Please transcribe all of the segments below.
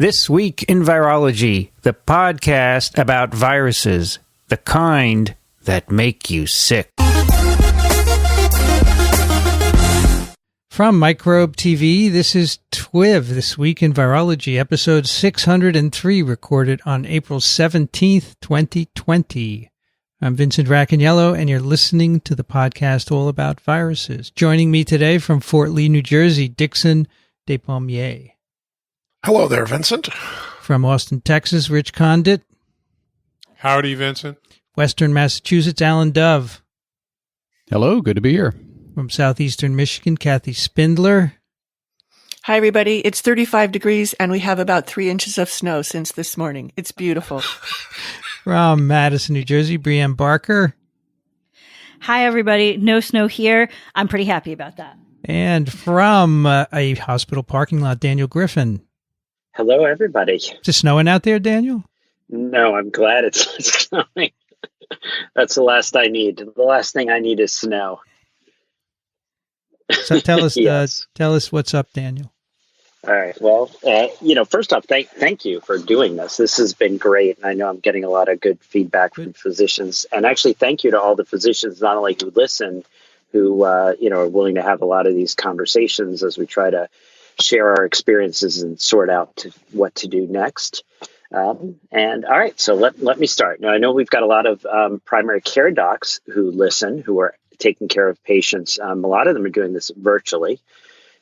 This Week in Virology, the podcast about viruses, the kind that make you sick. From Microbe TV, this is TWiV, This Week in Virology, episode 603, recorded on April 17th, 2020. I'm Vincent Racaniello, and you're listening to the podcast all about viruses. Joining me today from Fort Lee, New Jersey, Dixon Despommier. Hello there, Vincent. From Austin, Texas, Rich Condit. Howdy, Vincent. Western Massachusetts, Alan Dove. Hello, good to be here. From Southeastern Michigan, Kathy Spindler. Hi, everybody. It's 35 degrees, and we have about 3 inches of snow since this morning. It's beautiful. From Madison, New Jersey, Brianne Barker. Hi, everybody. No snow here. I'm pretty happy about that. And from a hospital parking lot, Daniel Griffin. Hello, everybody. Is it snowing out there, Daniel? No, I'm glad it's snowing. That's the last I need. The last thing I need is snow. So tell us, Yes. tell us what's up, Daniel. All right. Well, first off, thank you for doing this. This has been great. And I know I'm getting a lot of good feedback from physicians. And actually, thank you to all the physicians, not only who listen, who, are willing to have a lot of these conversations as we try to share our experiences and sort out what to do next. And all right, so let me start. Now, I know we've got a lot of primary care docs who listen, who are taking care of patients. A lot of them are doing this virtually.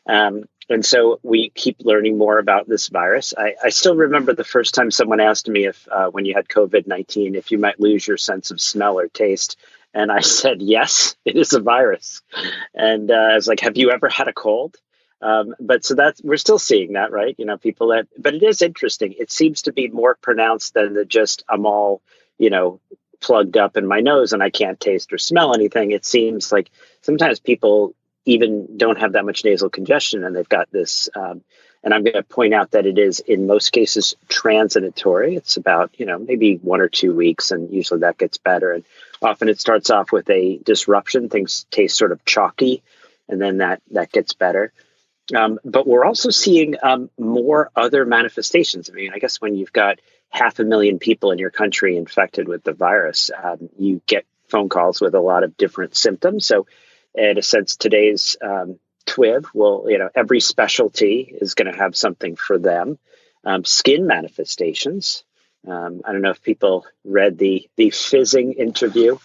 And so we keep learning more about this virus. I still remember the first time someone asked me if when you had COVID-19, if you might lose your sense of smell or taste. And I said, yes, it is a virus. And I was like, have you ever had a cold? But so we're still seeing that, right? But it is interesting. It seems to be more pronounced than I'm all, plugged up in my nose and I can't taste or smell anything. It seems like sometimes people even don't have that much nasal congestion and they've got this, and I'm going to point out that it is in most cases transitory. It's about, maybe 1 or 2 weeks, and usually that gets better. And often it starts off with a disruption. Things taste sort of chalky, and then that gets better. But we're also seeing more other manifestations. I mean, I guess when you've got 500,000 people in your country infected with the virus, you get phone calls with a lot of different symptoms. So in a sense, today's TWiV will, every specialty is going to have something for them. Skin manifestations. I don't know if people read the fizzing interview.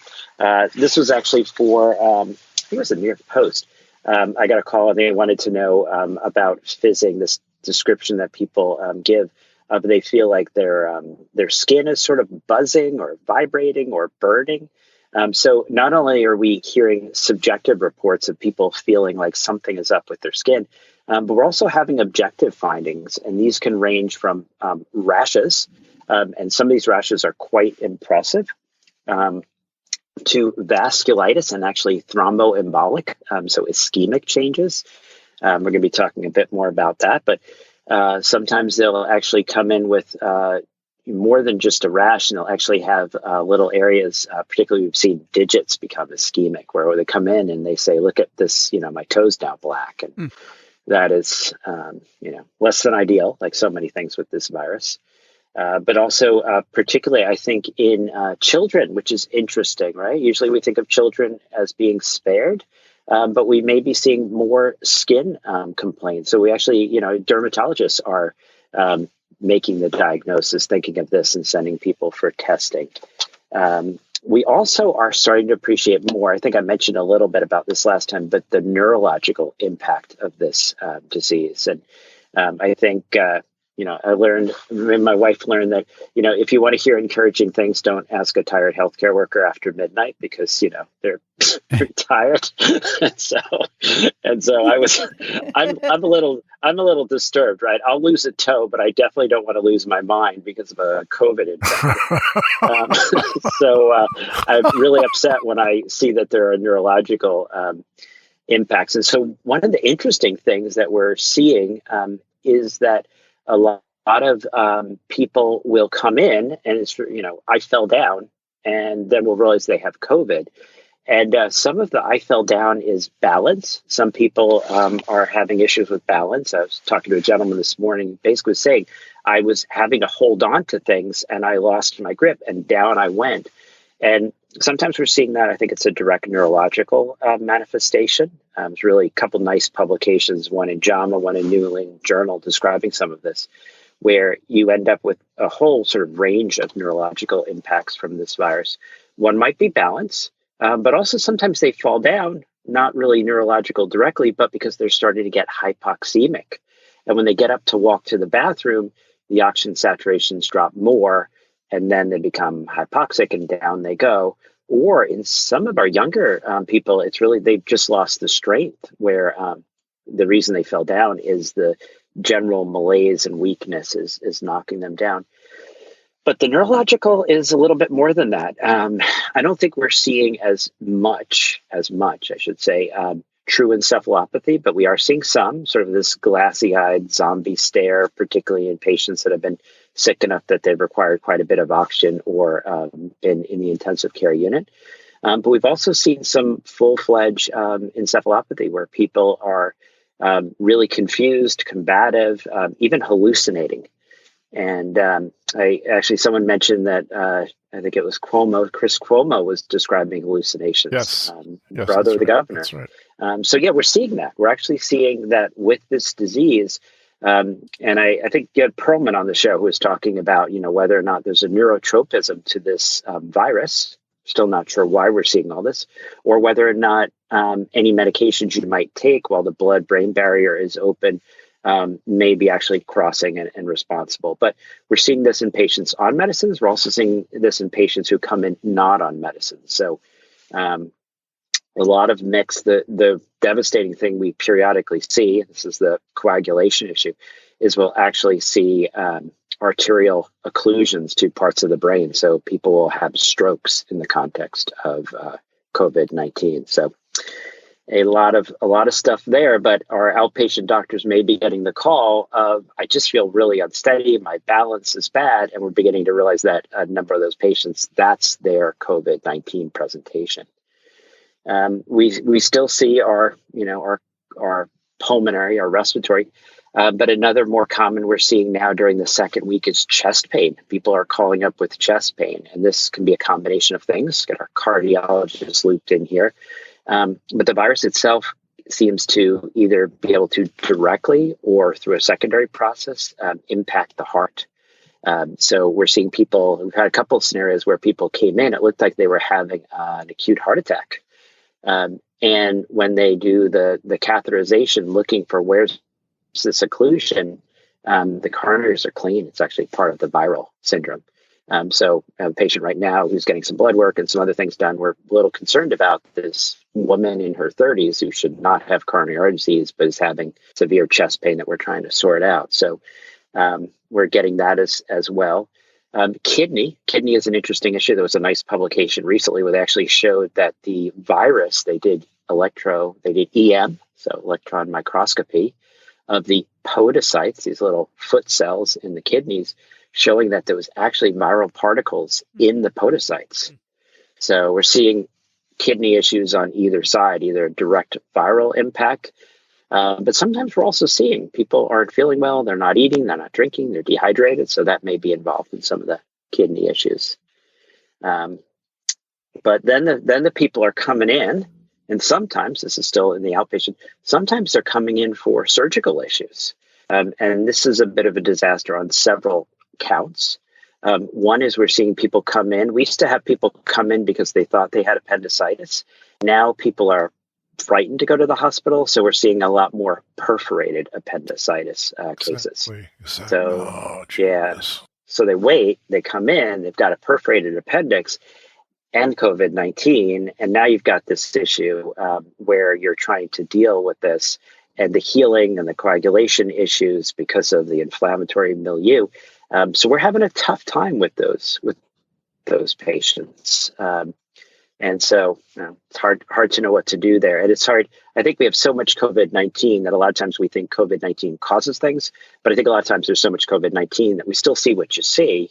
This was actually for, I think it was the New York Post. I got a call and they wanted to know about fizzing, this description that people give. They feel like their skin is sort of buzzing or vibrating or burning. So not only are we hearing subjective reports of people feeling like something is up with their skin, but we're also having objective findings. And these can range from rashes, and some of these rashes are quite impressive, to vasculitis and actually thromboembolic, so ischemic changes. We're going to be talking a bit more about that, but sometimes they'll actually come in with more than just a rash, and they'll actually have little areas, particularly we've seen digits become ischemic, where they come in and they say, look at this, my toe's now black. And that is, less than ideal, like so many things with this virus. But also particularly, I think, in children, which is interesting, right? Usually we think of children as being spared, but we may be seeing more skin complaints. So we actually, dermatologists are making the diagnosis, thinking of this and sending people for testing. We also are starting to appreciate more. I think I mentioned a little bit about this last time, but the neurological impact of this disease. And I think... my wife learned that, if you want to hear encouraging things, don't ask a tired healthcare worker after midnight because, they're tired. and so I'm a little disturbed, right? I'll lose a toe, but I definitely don't want to lose my mind because of a COVID infection. So I'm really upset when I see that there are neurological impacts. And so one of the interesting things that we're seeing is that a lot of people will come in and it's, I fell down and then we'll realize they have COVID. And some of the I fell down is balance. Some people are having issues with balance. I was talking to a gentleman this morning, basically saying I was having to hold on to things and I lost my grip and down I went. And sometimes we're seeing that. I think it's a direct neurological manifestation. There's really a couple nice publications, one in JAMA, one in New England Journal, describing some of this, where you end up with a whole sort of range of neurological impacts from this virus. One might be balance. But also sometimes they fall down, not really neurological directly, but because they're starting to get hypoxemic. And when they get up to walk to the bathroom, the oxygen saturations drop more, and then they become hypoxic and down they go. Or in some of our younger people, it's really they've just lost the strength, where the reason they fell down is the general malaise and weakness is knocking them down. But the neurological is a little bit more than that. I don't think we're seeing as much, I should say, true encephalopathy, but we are seeing some sort of this glassy-eyed zombie stare, particularly in patients that have been sick enough that they've required quite a bit of oxygen or been in the intensive care unit. But we've also seen some full-fledged encephalopathy where people are really confused, combative, even hallucinating. And someone mentioned that I think it was Chris Cuomo was describing hallucinations. Yes, brother of the governor. That's right. We're seeing that. We're actually seeing that with this disease. And I think you had Perlman on the show who was talking about, whether or not there's a neurotropism to this virus. Still not sure why we're seeing all this, or whether or not any medications you might take while the blood-brain barrier is open may be actually crossing and responsible. But we're seeing this in patients on medicines. We're also seeing this in patients who come in not on medicines. So a lot of mix. The devastating thing we periodically see, this is the coagulation issue, is we'll actually see arterial occlusions to parts of the brain. So people will have strokes in the context of COVID-19. So a lot of stuff there, but our outpatient doctors may be getting the call of, I just feel really unsteady, my balance is bad, and we're beginning to realize that a number of those patients, that's their COVID-19 presentation. We still see our pulmonary, our respiratory, but another more common we're seeing now during the second week is chest pain. People are calling up with chest pain, and this can be a combination of things. Get our cardiologist looped in here. But the virus itself seems to either be able to directly or through a secondary process impact the heart. So we're seeing people, we've had a couple of scenarios where people came in, it looked like they were having an acute heart attack. And when they do the catheterization looking for where's this occlusion, the coronaries are clean. It's actually part of the viral syndrome. So I have a patient right now who's getting some blood work and some other things done. We're a little concerned about this woman in her 30s who should not have coronary artery disease, but is having severe chest pain that we're trying to sort out. So we're getting that as well. Kidney is an interesting issue. There was a nice publication recently where they actually showed that the virus, they did EM, so electron microscopy, of the podocytes, these little foot cells in the kidneys, showing that there was actually viral particles in the podocytes. So we're seeing kidney issues on either side, either direct viral impact, but sometimes we're also seeing people aren't feeling well, they're not eating, they're not drinking, they're dehydrated, so that may be involved in some of the kidney issues. But then the people are coming in, and sometimes, this is still in the outpatient, sometimes they're coming in for surgical issues. And this is a bit of a disaster on several counts. One is we're seeing people come in. We used to have people come in because they thought they had appendicitis. Now people are frightened to go to the hospital, so we're seeing a lot more perforated appendicitis cases. Exactly. So, so they wait, they come in, they've got a perforated appendix and COVID-19, and now you've got this issue where you're trying to deal with this and the healing and the coagulation issues because of the inflammatory milieu. So we're having a tough time with those patients. And so it's hard to know what to do there. And it's hard. I think we have so much COVID-19 that a lot of times we think COVID-19 causes things, but I think a lot of times there's so much COVID-19 that we still see what you see,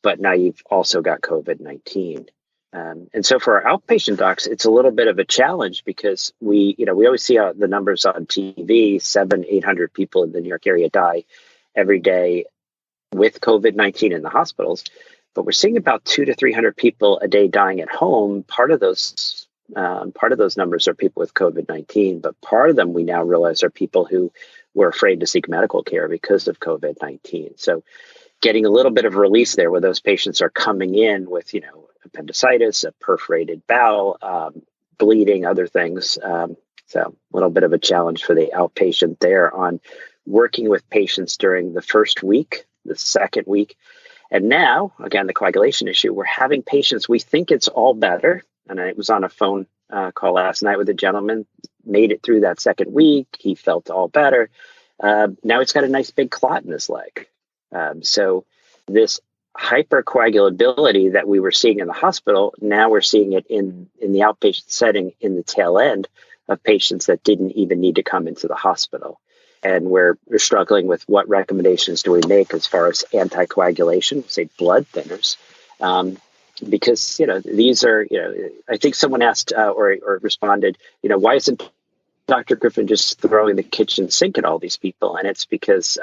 but now you've also got COVID-19. And so for our outpatient docs, it's a little bit of a challenge because we always see the numbers on TV, 800 people in the New York area die every day with COVID-19 in the hospitals, but we're seeing about 200 to 300 people a day dying at home. Part of those numbers are people with COVID-19, but part of them we now realize are people who were afraid to seek medical care because of COVID-19. So getting a little bit of release there where those patients are coming in with, appendicitis, a perforated bowel, bleeding, other things. So a little bit of a challenge for the outpatient there on working with patients during the first week, the second week. And now, again, the coagulation issue, we're having patients, we think it's all better. And I was on a phone call last night with a gentleman, made it through that second week. He felt all better. Now he's got a nice big clot in his leg. So this hypercoagulability that we were seeing in the hospital, now we're seeing it in the outpatient setting in the tail end of patients that didn't even need to come into the hospital. And we're struggling with what recommendations do we make as far as anticoagulation, say blood thinners, because, these are, I think someone asked or responded, why isn't Dr. Griffin just throwing the kitchen sink at all these people? And it's because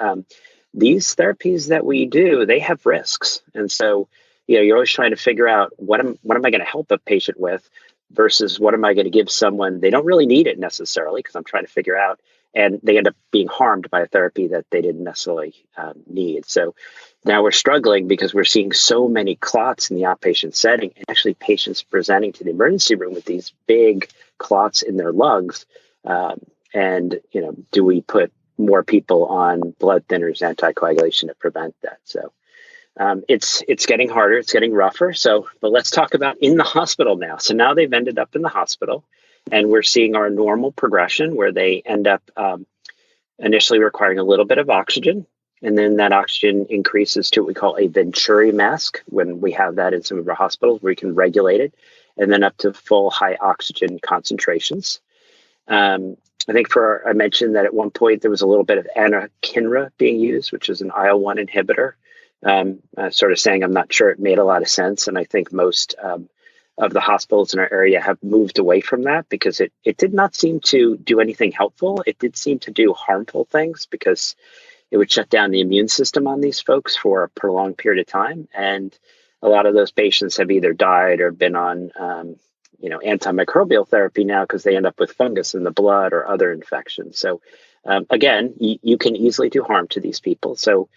these therapies that we do, they have risks. And so, you're always trying to figure out what am I going to help a patient with versus what am I going to give someone? They don't really need it necessarily because I'm trying to figure out, and they end up being harmed by a therapy that they didn't necessarily need. So now we're struggling because we're seeing so many clots in the outpatient setting, and actually patients presenting to the emergency room with these big clots in their lungs. And, do we put more people on blood thinners, anticoagulation to prevent that? So it's getting harder. It's getting rougher. But let's talk about in the hospital now. So now they've ended up in the hospital, and we're seeing our normal progression where they end up initially requiring a little bit of oxygen. And then that oxygen increases to what we call a Venturi mask when we have that in some of our hospitals where we can regulate it, and then up to full high oxygen concentrations. I think I mentioned that at one point there was a little bit of anakinra being used, which is an IL-1 inhibitor, sort of saying I'm not sure it made a lot of sense. And I think most of the hospitals in our area have moved away from that because it did not seem to do anything helpful. It did seem to do harmful things because it would shut down the immune system on these folks for a prolonged period of time. And a lot of those patients have either died or been on antimicrobial therapy now because they end up with fungus in the blood or other infections. So again, you can easily do harm to these people. So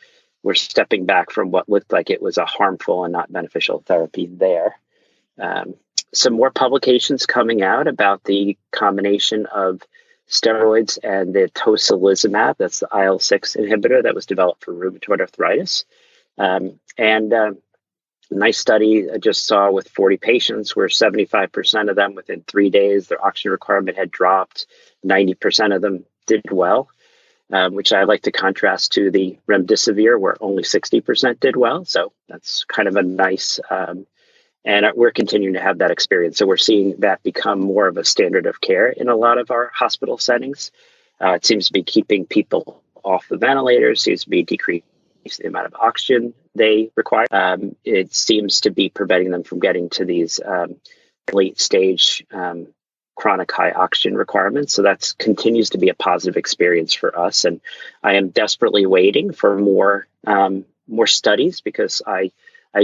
we're stepping back from what looked like it was a harmful and not beneficial therapy there. Some more publications coming out about the combination of steroids and the tocilizumab, that's the IL-6 inhibitor that was developed for rheumatoid arthritis. Nice study I just saw with 40 patients where 75% of them within 3 days, their oxygen requirement had dropped. 90% of them did well, which I like to contrast to the remdesivir where only 60% did well. So that's kind of a nice, and we're continuing to have that experience. So we're seeing that become more of a standard of care in a lot of our hospital settings. It seems to be keeping people off the ventilators, seems to be decreasing the amount of oxygen they require. It seems to be preventing them from getting to these late stage chronic high oxygen requirements. So that continues to be a positive experience for us. And I am desperately waiting for more studies because I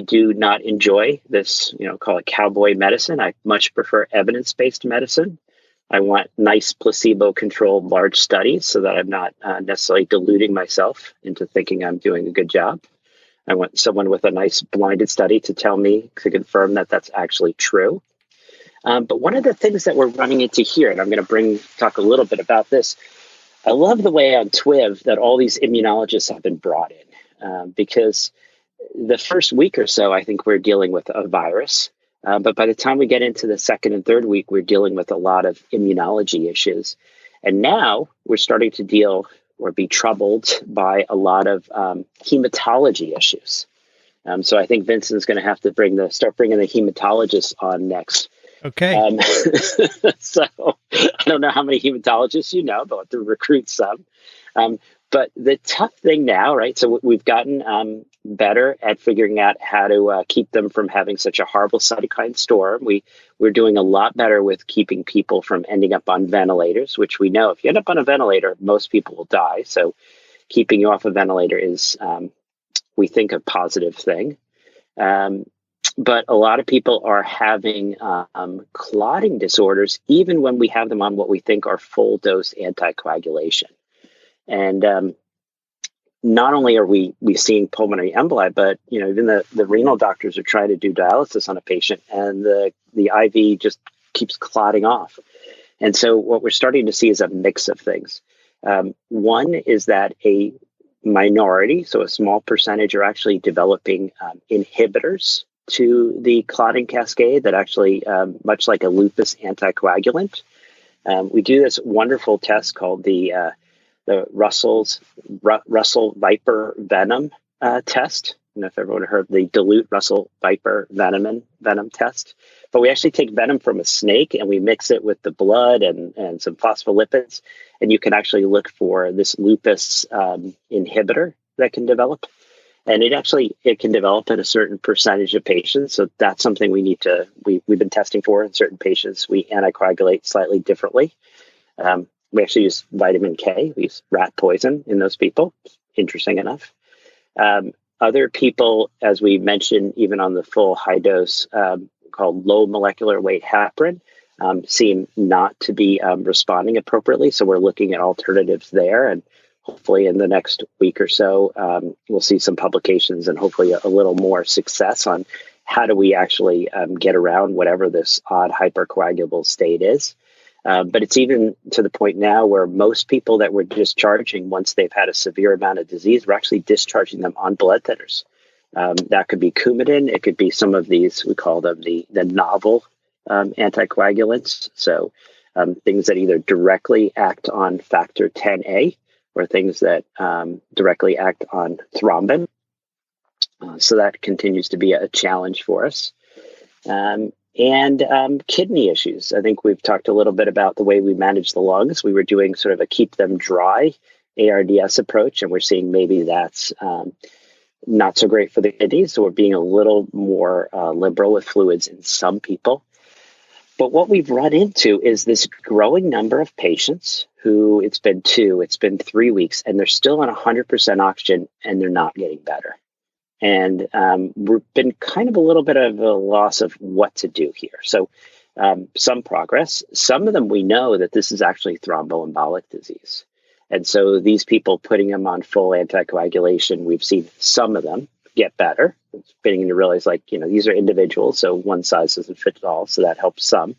do not enjoy this, call it cowboy medicine. I much prefer evidence-based medicine. I want nice placebo-controlled large studies so that I'm not necessarily deluding myself into thinking I'm doing a good job. I want someone with a nice blinded study to tell me, to confirm that that's actually true. But one of the things that we're running into here, and I'm going to talk a little bit about this, I love the way on TWiV that all these immunologists have been brought in because the first week or so, I think we're dealing with a virus. But by the time we get into the second and third week, we're dealing with a lot of immunology issues. And now we're starting to deal or be troubled by a lot of hematology issues. So I think Vincent's going to have to start bringing the hematologists on next. Okay. So I don't know how many hematologists you know, but I'll have to recruit some. But the tough thing now, right? So we've gotten better at figuring out how to keep them from having such a horrible cytokine storm. We're doing a lot better with keeping people from ending up on ventilators, which we know if you end up on a ventilator, most people will die. So keeping you off a ventilator is, we think, a positive thing. But a lot of people are having clotting disorders, even when we have them on what we think are full dose anticoagulation. And not only are we seeing pulmonary emboli, but even the renal doctors are trying to do dialysis on a patient, and the IV just keeps clotting off. And so what we're starting to see is a mix of things. One is that a minority, so a small percentage, are actually developing inhibitors to the clotting cascade that actually, much like a lupus anticoagulant. We do this wonderful test called the Russell Viper Venom test. I don't know if everyone heard the Dilute Russell Viper Venom test. But we actually take venom from a snake and we mix it with the blood and some phospholipids, and you can actually look for this lupus inhibitor that can develop. And it can develop in a certain percentage of patients. So that's something we've been testing for in certain patients. We anticoagulate slightly differently. We actually use vitamin K. We use rat poison in those people. Interesting enough. Other people, as we mentioned, even on the full high dose called low molecular weight heparin, seem not to be responding appropriately. So we're looking at alternatives there. And hopefully in the next week or so, we'll see some publications and hopefully a little more success on how do we actually get around whatever this odd hypercoagulable state is. But it's even to the point now where most people that we're discharging once they've had a severe amount of disease, we're actually discharging them on blood thinners. That could be Coumadin. It could be some of these, we call them the novel anticoagulants. So things that either directly act on factor 10A or things that directly act on thrombin. So that continues to be a challenge for us. And kidney issues. I think we've talked a little bit about the way we manage the lungs. We were doing sort of a keep them dry ARDS approach, and we're seeing maybe that's not so great for the kidneys. So we're being a little more liberal with fluids in some people. But what we've run into is this growing number of patients who it's been 3 weeks, and they're still on 100% oxygen and they're not getting better. And we've been kind of a little bit of a loss of what to do here. So some progress. Some of them we know that this is actually thromboembolic disease. And so these people putting them on full anticoagulation, we've seen some of them get better. It's beginning to realize, these are individuals, so one size doesn't fit all. So that helps some.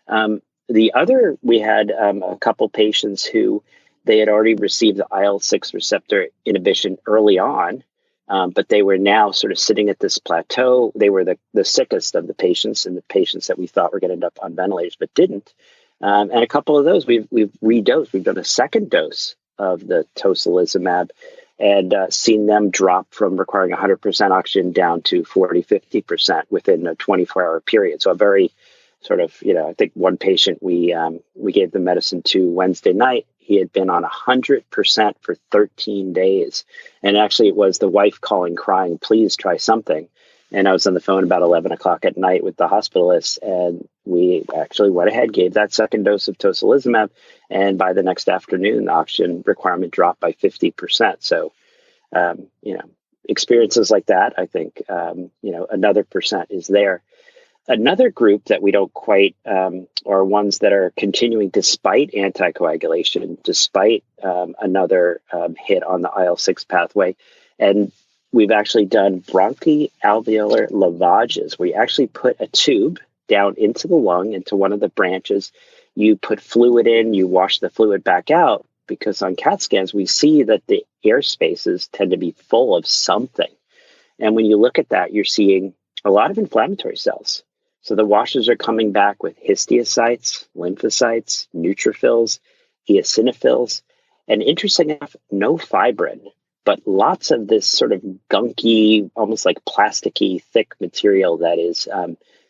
The other, we had a couple patients who they had already received the IL-6 receptor inhibition early on. But they were now sort of sitting at this plateau. They were the sickest of the patients and the patients that we thought were going to end up on ventilators, but didn't. And a couple of those we've redosed. We've done a second dose of the tocilizumab and seen them drop from requiring 100% oxygen down to 40, 50% within a 24-hour period. So a very sort of, I think one patient we gave the medicine to Wednesday night. He had been on 100% for 13 days. And actually, it was the wife calling, crying, please try something. And I was on the phone about 11 o'clock at night with the hospitalist. And we actually went ahead, gave that second dose of tocilizumab. And by the next afternoon, the oxygen requirement dropped by 50%. So, experiences like that, I think, another percent is there. Another group that we don't quite are ones that are continuing despite anticoagulation, despite another hit on the IL-6 pathway. And we've actually done bronchoalveolar lavages. We actually put a tube down into the lung, into one of the branches. You put fluid in, you wash the fluid back out, because on CAT scans, we see that the air spaces tend to be full of something. And when you look at that, you're seeing a lot of inflammatory cells. So the washes are coming back with histiocytes, lymphocytes, neutrophils, eosinophils, and interesting enough, no fibrin, but lots of this sort of gunky, almost like plasticky, thick material that is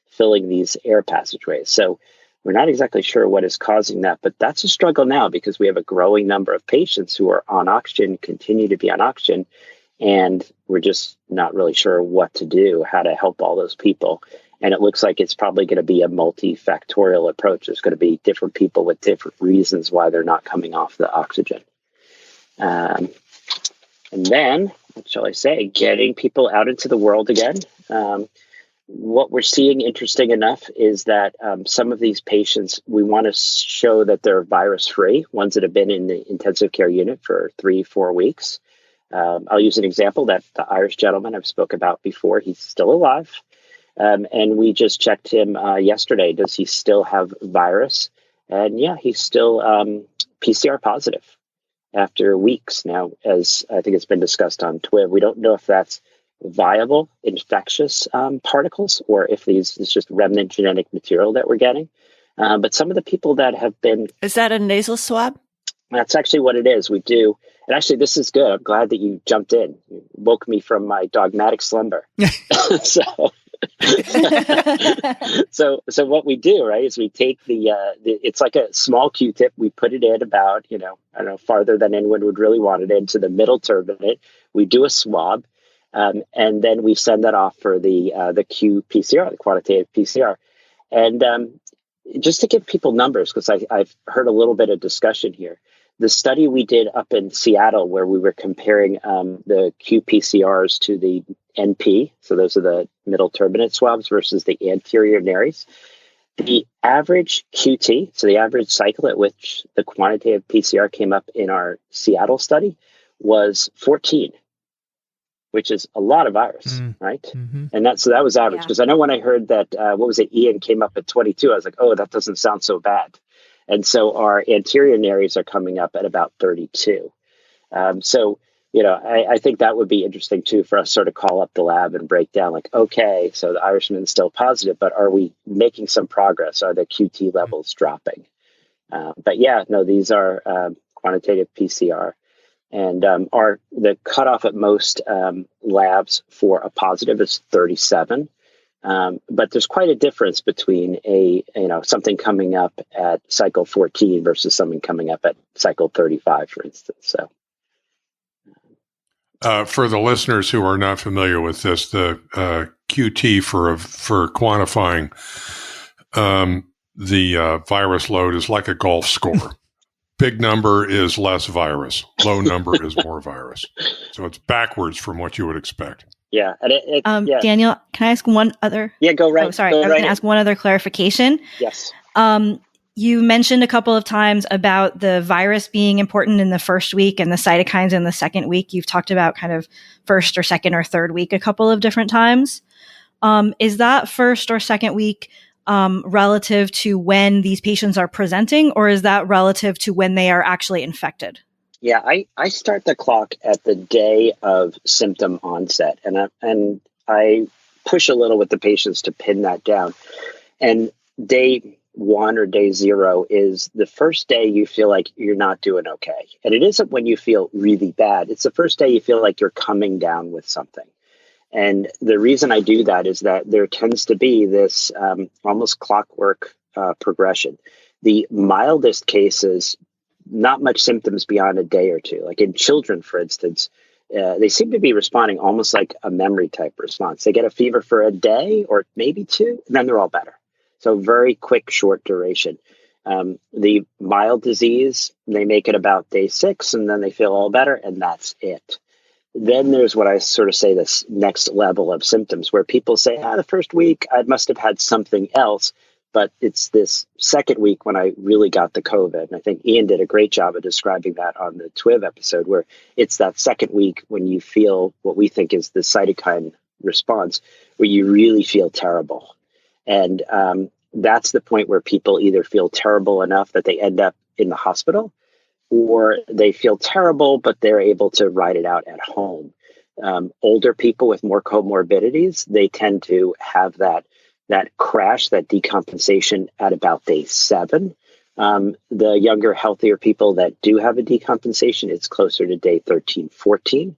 filling these air passageways. So We're not exactly sure what is causing that, but that's a struggle now because we have a growing number of patients who are on oxygen, continue to be on oxygen, and we're just not really sure what to do, how to help all those people. And it looks like it's probably going to be a multifactorial approach. There's going to be different people with different reasons why they're not coming off the oxygen. And then, what shall I say, getting people out into the world again. What we're seeing, interesting enough, is that some of these patients, we want to show that they're virus-free, ones that have been in the intensive care unit for 3-4 weeks. I'll use an example that the Irish gentleman I've spoke about before. He's still alive. And we just checked him yesterday. Does he still have virus? And yeah, he's still PCR positive after weeks now, as I think it's been discussed on TWiV. We don't know if that's viable infectious particles or if these is just remnant genetic material that we're getting. But some of the people that have been... Is that a nasal swab? That's actually what it is. We do. And actually, this is good. I'm glad that you jumped in. You woke me from my dogmatic slumber. So what we do, right, is we take the it's like a small Q-tip. We put it in about, I don't know, farther than anyone would really want it, into the middle turbinate. We do a swab, and then we send that off for the qPCR, the quantitative PCR. And just to give people numbers, because I've heard a little bit of discussion here. The study we did up in Seattle, where we were comparing the qPCRs to the NP, so those are the middle turbinate swabs, versus the anterior nares. The average QT, so the average cycle at which the quantitative PCR came up in our Seattle study, was 14, which is a lot of virus, right? Mm-hmm. And that was average, because I know when I heard that, Ian came up at 22, I was like, oh, that doesn't sound so bad. And so our anterior nares are coming up at about 32. I think that would be interesting too for us to sort of call up the lab and break down, like, okay, so the Irishman's still positive, but are we making some progress? Are the QT levels dropping? These are quantitative PCR. And the cutoff at most labs for a positive is 37. But there's quite a difference between something coming up at cycle 14 versus something coming up at cycle 35, for instance. So, for the listeners who are not familiar with this, the QT for quantifying the virus load is like a golf score. Big number is less virus. Low number is more virus. So it's backwards from what you would expect. Yeah. And Daniel, can I ask one other? Yeah, go right. Oh, sorry. I was going to ask one other clarification. Yes. You mentioned a couple of times about the virus being important in the first week and the cytokines in the second week. You've talked about kind of first or second or third week a couple of different times. Is that first or second week relative to when these patients are presenting, or is that relative to when they are actually infected? Yeah, I start the clock at the day of symptom onset, and I push a little with the patients to pin that down. And day 1 or day 0 is the first day you feel like you're not doing okay. And it isn't when you feel really bad. It's the first day you feel like you're coming down with something. And the reason I do that is that there tends to be this almost clockwork progression. The mildest cases, not much symptoms beyond a day or two. Like in children, for instance, they seem to be responding almost like a memory type response. They get a fever for a day or maybe 2, and then they're all better. So very quick, short duration. The mild disease, they make it about day 6, and then they feel all better, and that's it. Then there's what I sort of say this next level of symptoms where people say, the first week I must have had something else, but it's this second week when I really got the COVID. And I think Ian did a great job of describing that on the TWiV episode, where it's that second week when you feel what we think is the cytokine response, where you really feel terrible. And that's the point where people either feel terrible enough that they end up in the hospital, or they feel terrible, but they're able to ride it out at home. Older people with more comorbidities, they tend to have that crash, that decompensation at about day 7. The younger, healthier people that do have a decompensation, it's closer to day 13, 14.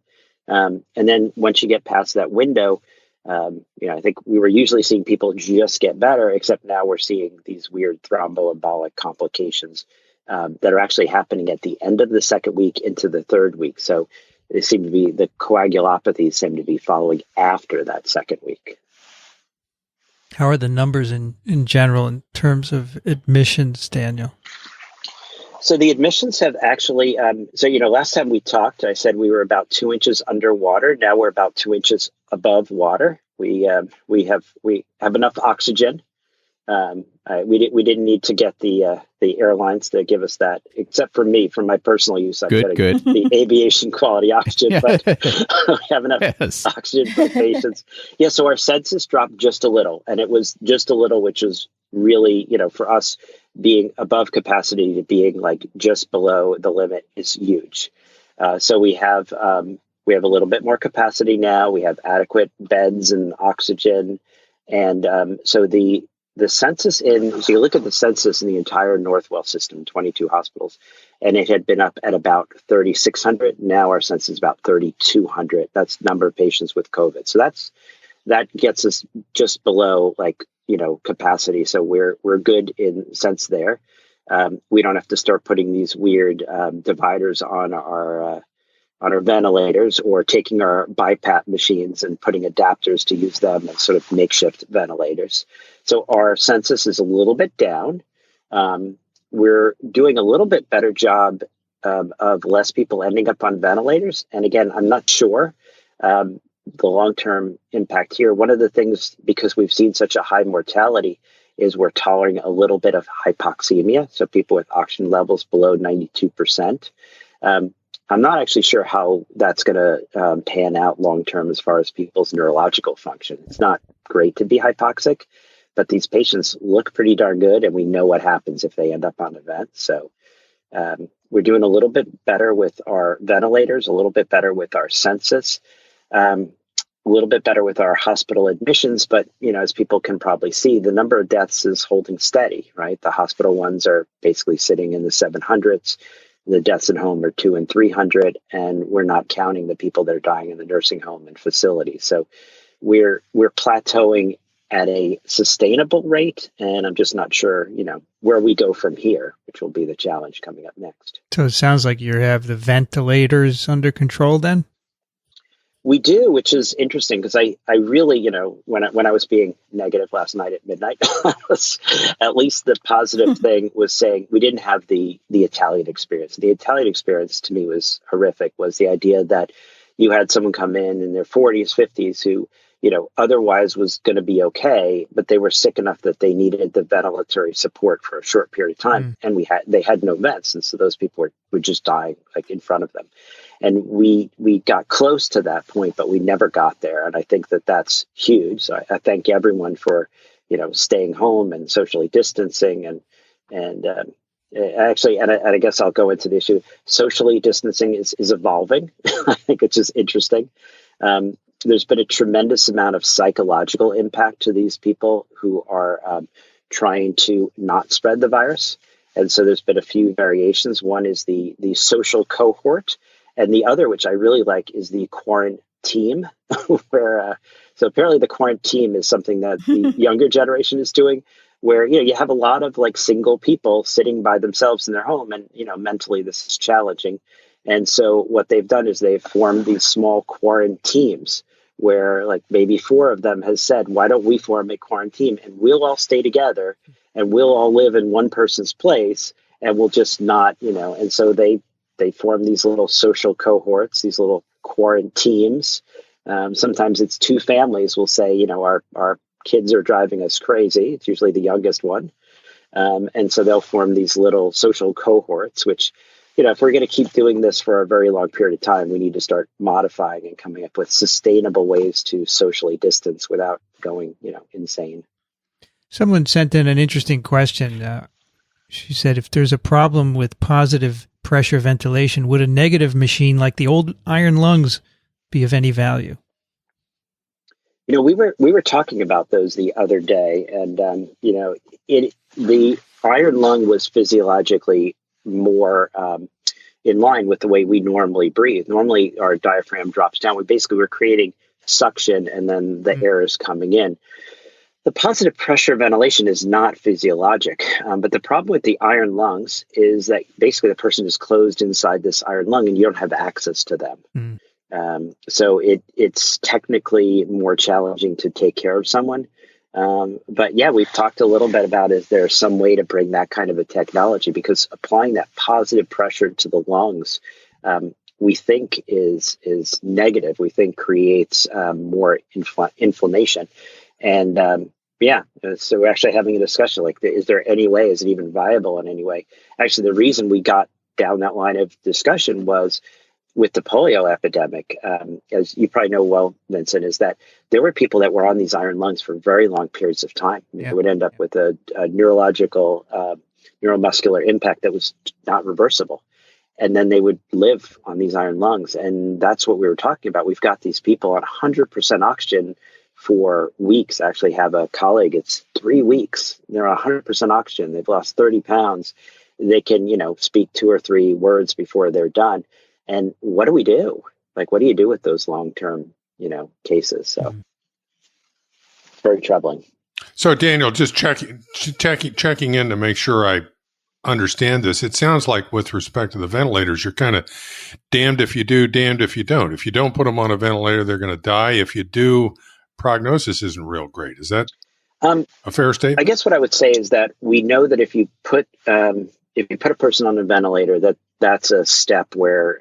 And then once you get past that window, I think we were usually seeing people just get better, except now we're seeing these weird thromboembolic complications that are actually happening at the end of the second week into the third week. So they seem to be, the coagulopathies seem to be following after that second week. How are the numbers in general in terms of admissions, Daniel? So the admissions have actually, last time we talked, I said we were about 2 inches underwater. Now we're about 2 inches above water. We have enough oxygen. We didn't need to get the airlines to give us that, except for me, for my personal use. I'm getting the aviation quality oxygen, but we have enough oxygen for the patients. Yeah, so our census dropped just a little, and it was just a little, which was really, for us, being above capacity to being like just below the limit is huge. So we have a little bit more capacity now. We have adequate beds and oxygen, and so the census so you look at the census in the entire Northwell system, 22 hospitals, and it had been up at about 3,600. Now our census is about 3,200. That's the number of patients with COVID. So that gets us just below capacity. So we're good in sense there. We don't have to start putting these weird dividers on our ventilators, or taking our BiPAP machines and putting adapters to use them as sort of makeshift ventilators. So our census is a little bit down. We're doing a little bit better job of less people ending up on ventilators. And again, I'm not sure the long-term impact here. One of the things, because we've seen such a high mortality, is we're tolerating a little bit of hypoxemia. So people with oxygen levels below 92%. I'm not actually sure how that's going to pan out long-term as far as people's neurological function. It's not great to be hypoxic, but these patients look pretty darn good, and we know what happens if they end up on a vent. So we're doing a little bit better with our ventilators, a little bit better with our census, a little bit better with our hospital admissions. But, as people can probably see, the number of deaths is holding steady, right? The hospital ones are basically sitting in the 700s. The deaths at home are 200 and 300, and we're not counting the people that are dying in the nursing home and facilities. So we're plateauing at a sustainable rate, and I'm just not sure, where we go from here, which will be the challenge coming up next. So it sounds like you have the ventilators under control then? We do, which is interesting, because I really, when I was being negative last night at midnight, at least the positive thing was saying we didn't have the Italian experience. The Italian experience to me was horrific, was the idea that you had someone come in their 40s, 50s who, otherwise was going to be okay, but they were sick enough that they needed the ventilatory support for a short period of time. And they had no vents. And so those people were just dying in front of them. And we got close to that point, but we never got there. And I think that that's huge. So I thank everyone for, staying home and socially distancing. And I guess I'll go into the issue. Socially distancing is evolving. I think it's just interesting. There's been a tremendous amount of psychological impact to these people who are trying to not spread the virus. And so there's been a few variations. One is the social cohort. And the other, which I really like, is the quarantine, where so apparently the quarantine is something that the younger generation is doing, where you have a lot of single people sitting by themselves in their home, and mentally this is challenging. And so what they've done is they've formed these small quarantines, where maybe 4 of them has said, why don't we form a quarantine, and we'll all stay together, and we'll all live in one person's place, and we'll just not, and so they form these little social cohorts, these little quarantines. Sometimes it's 2 families will say, our kids are driving us crazy. It's usually the youngest one. And so they'll form these little social cohorts, which, if we're going to keep doing this for a very long period of time, we need to start modifying and coming up with sustainable ways to socially distance without going, insane. Someone sent in an interesting question. She said, if there's a problem with positive pressure ventilation, would a negative machine like the old iron lungs be of any value? We were talking about those the other day, and the iron lung was physiologically more in line with the way we normally breathe. Normally, our diaphragm drops down. We're creating suction and then the air is coming in. The positive pressure ventilation is not physiologic, but the problem with the iron lungs is that basically the person is closed inside this iron lung and you don't have access to them. So it's technically more challenging to take care of someone. But yeah, we've talked a little bit about, is there some way to bring that kind of a technology? Because applying that positive pressure to the lungs, we think is negative. We think creates more inflammation. And so we're actually having a discussion, like, is there any way, is it even viable in any way? Actually, the reason we got down that line of discussion was with the polio epidemic, as you probably know well, Vincent, is that there were people that were on these iron lungs for very long periods of time. They would end up with a neurological, neuromuscular impact that was not reversible. And then they would live on these iron lungs. And that's what we were talking about. We've got these people on 100% oxygen for weeks. I actually have a colleague, it's 3 weeks. They're on 100% oxygen. They've lost 30 pounds. They can, speak 2 or 3 words before they're done. And what do we do? Like, what do you do with those long-term, cases? So very troubling. So Daniel, just checking in to make sure I understand this. It sounds like with respect to the ventilators, you're kind of damned if you do, damned if you don't. If you don't put them on a ventilator, they're going to die. If you do, prognosis isn't real great. Is that a fair statement? I guess what I would say is that we know that if you put a person on a ventilator, that's a step where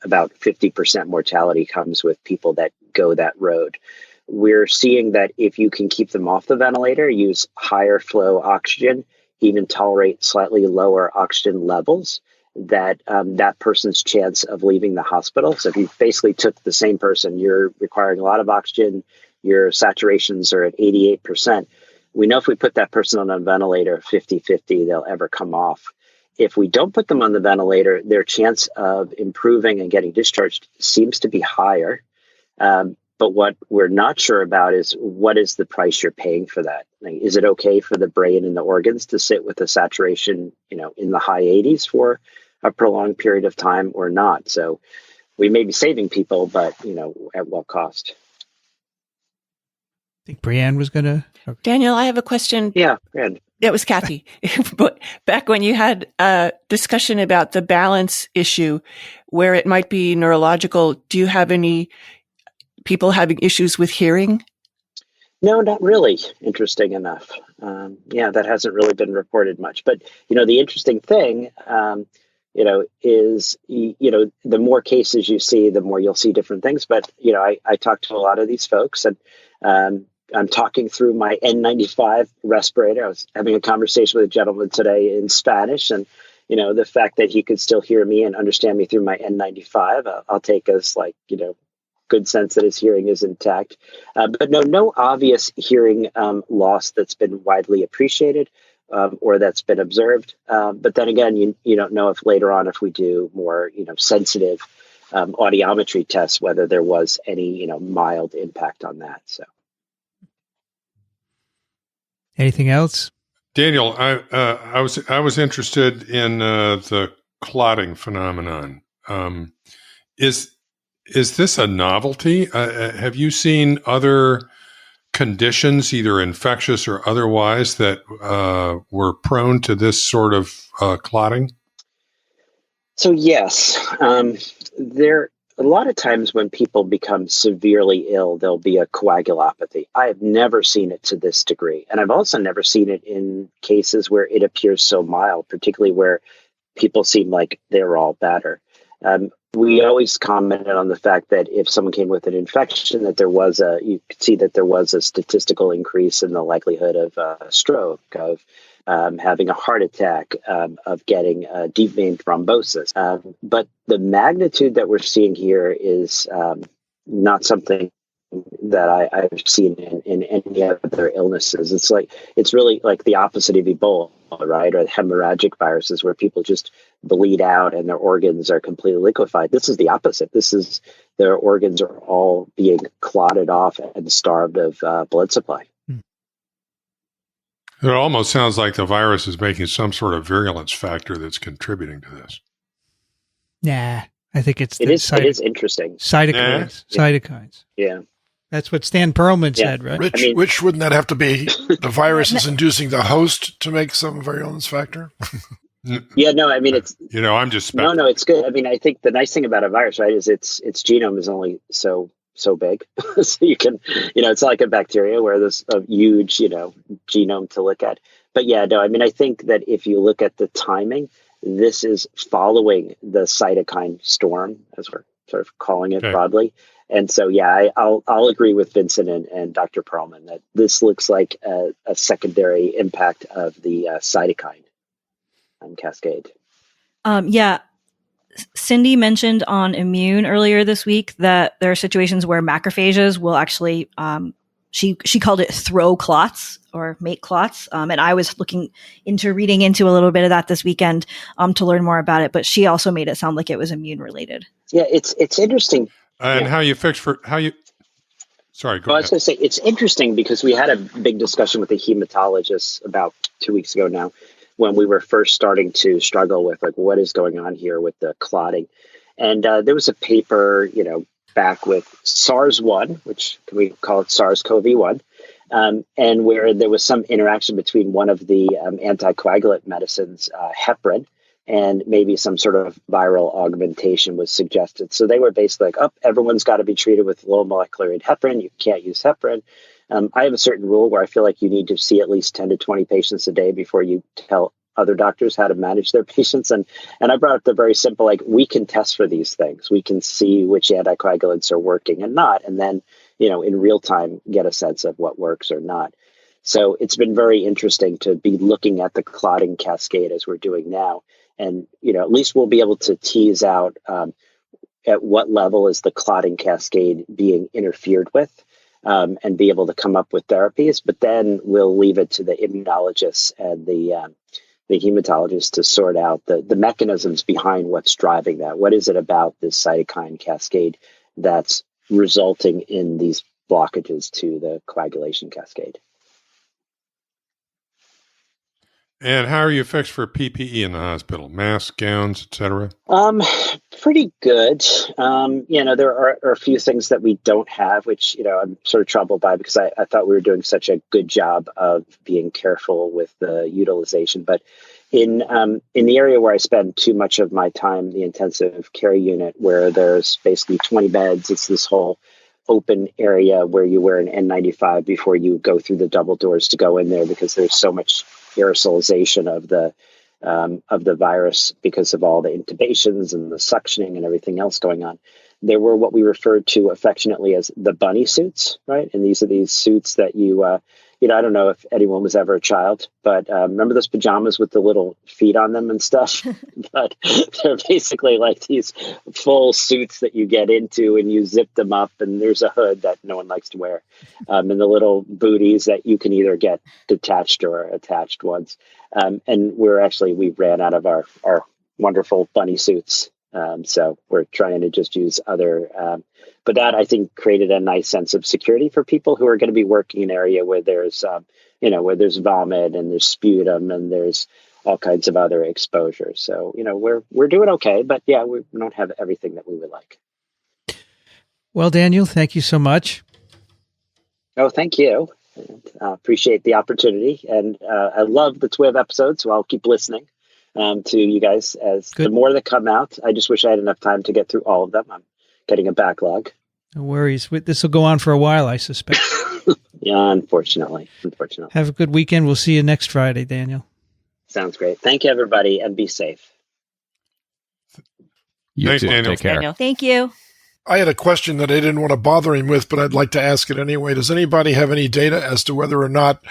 about 50% mortality comes with people that go that road. We're seeing that if you can keep them off the ventilator, use higher flow oxygen, even tolerate slightly lower oxygen levels, that that person's chance of leaving the hospital. So if you basically took the same person, you're requiring a lot of oxygen, your saturations are at 88%. We know if we put that person on a ventilator 50-50, they'll ever come off. If we don't put them on the ventilator, their chance of improving and getting discharged seems to be higher. But what we're not sure about is, what is the price you're paying for that? Like, is it okay for the brain and the organs to sit with a saturation, in the high 80s for a prolonged period of time or not? So we may be saving people, but, at what cost? I think Brianne was going to. Okay. Daniel, I have a question. Yeah, Brianne. It was Kathy. But back when you had a discussion about the balance issue, where it might be neurological, do you have any people having issues with hearing? No, not really. Interesting enough. That hasn't really been reported much. But, the interesting thing, is, the more cases you see, the more you'll see different things. But, I talk to a lot of these folks, and I'm talking through my N95 respirator. I was having a conversation with a gentleman today in Spanish, and, the fact that he could still hear me and understand me through my N95, I'll take as good sense that his hearing is intact. But no obvious hearing loss that's been widely appreciated or that's been observed. But then again, you don't know if later on, if we do more, sensitive audiometry tests, whether there was any, mild impact on that. So, anything else? Daniel, I was interested in the clotting phenomenon. Is this a novelty? Have you seen other conditions, either infectious or otherwise, that were prone to this sort of clotting? So yes, there. A lot of times when people become severely ill, there'll be a coagulopathy. I have never seen it to this degree, and I've also never seen it in cases where it appears so mild, particularly where people seem like they're all better. We always commented on the fact that if someone came with an infection, that you could see that there was a statistical increase in the likelihood of stroke, of having a heart attack, of getting deep vein thrombosis. But the magnitude that we're seeing here is not something that I've seen in any other illnesses. It's really like the opposite of Ebola, right? Or hemorrhagic viruses, where people just bleed out and their organs are completely liquefied. This is the opposite. Their organs are all being clotted off and starved of blood supply. It almost sounds like the virus is making some sort of virulence factor that's contributing to this. Nah, I think it is interesting. Cytokines. Yeah. Cytokines. Yeah. That's what Stan Perlman said, right? Which wouldn't that have to be? The virus is inducing the host to make some virulence factor? Yeah, no, I mean, it's, I'm just no, it's good. I mean, I think the nice thing about a virus, right, is its genome is only so big. So you can, it's not like a bacteria where there's a huge, genome to look at. But yeah, no, I mean, I think that if you look at the timing, this is following the cytokine storm, as we're sort of calling it broadly. And so, yeah, I'll agree with Vincent and Dr. Perlman that this looks like a secondary impact of the cytokine cascade. Yeah. Cindy mentioned on Immune earlier this week that there are situations where macrophages will actually, she called it throw clots or make clots. And I was reading into a little bit of that this weekend to learn more about it. But she also made it sound like it was immune related. Yeah, it's interesting. And yeah. Sorry, go ahead. I was going to say, it's interesting because we had a big discussion with the hematologist about 2 weeks ago now, when we were first starting to struggle with what is going on here with the clotting. And there was a paper, back with SARS-1, which can we call it SARS-CoV-1, and where there was some interaction between one of the anticoagulant medicines, heparin, and maybe some sort of viral augmentation was suggested. So they were basically like, everyone's got to be treated with low molecular weight heparin. You can't use heparin. I have a certain rule where I feel like you need to see at least 10 to 20 patients a day before you tell other doctors how to manage their patients. And I brought up the very simple, we can test for these things. We can see which anticoagulants are working and not, and then, in real time, get a sense of what works or not. So it's been very interesting to be looking at the clotting cascade as we're doing now. And, at least we'll be able to tease out at what level is the clotting cascade being interfered with. And be able to come up with therapies, but then we'll leave it to the immunologists and the hematologists to sort out the mechanisms behind what's driving that. What is it about this cytokine cascade that's resulting in these blockages to the coagulation cascade? And how are you fixed for PPE in the hospital? Masks, gowns, etc.? Pretty good. There are a few things that we don't have, which, I'm sort of troubled by because I thought we were doing such a good job of being careful with the utilization. But in the area where I spend too much of my time, the intensive care unit, where there's basically 20 beds, it's this whole open area where you wear an N95 before you go through the double doors to go in there because there's so much aerosolization of the virus because of all the intubations and the suctioning and everything else going on. There were what we referred to affectionately as the bunny suits, right? And these are these suits that you, I don't know if anyone was ever a child, but remember those pajamas with the little feet on them and stuff? But they're basically like these full suits that you get into and you zip them up and there's a hood that no one likes to wear. And the little booties that you can either get detached or attached ones. And we ran out of our wonderful bunny suits. So we're trying to just use other, but that I think created a nice sense of security for people who are going to be working in an area where there's, where there's vomit and there's sputum and there's all kinds of other exposures. So, we're doing okay, but yeah, we don't have everything that we would like. Well, Daniel, thank you so much. Oh, thank you. Appreciate the opportunity. And I love the TWiV episodes, so I'll keep listening to you guys as the more that come out. I just wish I had enough time to get through all of them. I'm getting a backlog. No worries. This will go on for a while, I suspect. Yeah, unfortunately. Have a good weekend. We'll see you next Friday, Daniel. Sounds great. Thank you, everybody, and be safe. Thanks, Daniel. Take care. Daniel. Thank you. I had a question that I didn't want to bother him with, but I'd like to ask it anyway. Does anybody have any data as to whether or not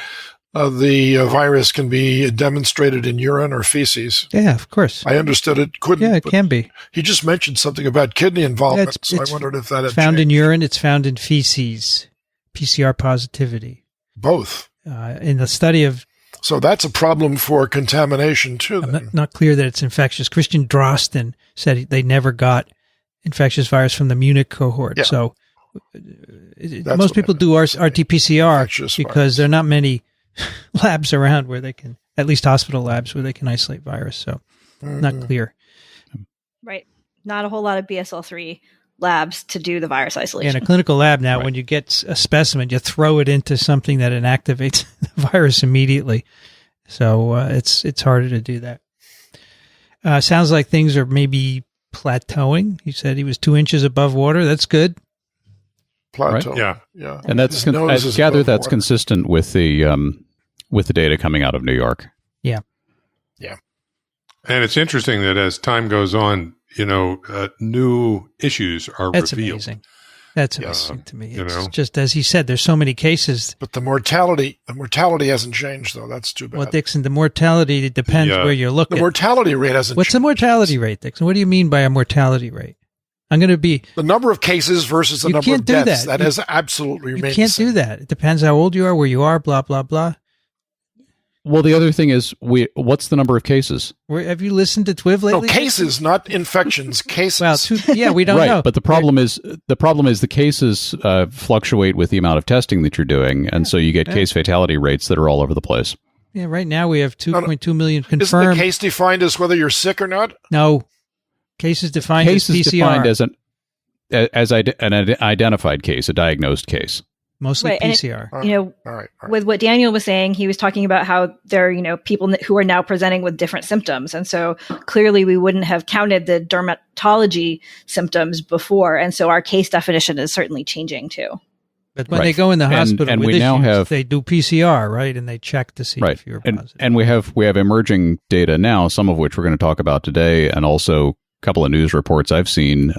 the virus can be demonstrated in urine or feces? Yeah, of course. I understood it couldn't. Yeah, it can be. He just mentioned something about kidney involvement, so I wondered if that had found in changed. urine. It's found in feces, PCR positivity. Both. In the study of... So that's a problem for contamination, too. I'm not clear that it's infectious. Christian Drosten said they never got infectious virus from the Munich cohort. Yeah. So most people do RT-PCR because there are not many labs around where they can, at least hospital labs, where they can isolate virus. So not clear. Right. Not a whole lot of BSL-3 labs to do the virus isolation. In a clinical lab now, Right. when you get a specimen, you throw it into something that inactivates the virus immediately. So it's harder to do that. Sounds like things are maybe plateauing. He said he was 2 inches above water. That's good. Plateau. Right? Yeah. And that's His nose I is gather above that's water. consistent with the data coming out of New York. And it's interesting that as time goes on, new issues are That's revealed. amazing. That's Yeah, amazing to me. you It's know. just, as he said, there's so many cases. But the mortality hasn't changed, though. That's too bad. Well, Dixon, the mortality depends Yeah. where you're The looking. mortality rate hasn't What's the changed. mortality rate, Dixon? What do you mean by a mortality rate? I'm going to be. The number of cases versus the You number can't of do deaths. that. That has absolutely You remained can't the same. do that. It depends how old you are, where you are, blah, blah, blah. Well, the other thing is, what's the number of cases? Have you listened to TWiV No, lately? cases, not infections. Cases. Well, we don't right, know. but the problem is the cases fluctuate with the amount of testing that you're doing, and so you get case fatality rates that are all over the place. Yeah, right now we have 2.2 million Isn't confirmed. the case defined as whether you're sick or not? No. Cases defined Case as is PCR. defined as an identified case, a diagnosed case. Mostly Right, and PCR. All right. With what Daniel was saying, he was talking about how there are, people who are now presenting with different symptoms. And so clearly we wouldn't have counted the dermatology symptoms before. And so our case definition is certainly changing too. But when Right. they go in the hospital and with we now issues, have- they do PCR, right? And they check to see Right, if you're positive. and we have emerging data now, some of which we're going to talk about today, and also a couple of news reports I've seen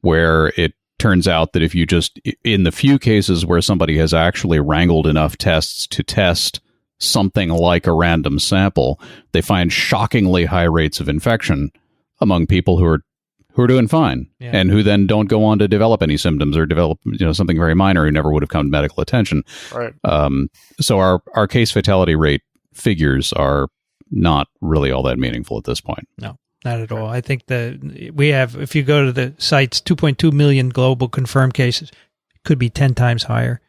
where it turns out that if you just, in the few cases where somebody has actually wrangled enough tests to test something like a random sample, they find shockingly high rates of infection among people who are doing fine, Yeah. and who then don't go on to develop any symptoms or develop something very minor who never would have come to medical attention. Right. So our case fatality rate figures are not really all that meaningful at this point. No, not at all. I think we have, if you go to the sites, 2.2 million global confirmed cases. Could be 10 times higher.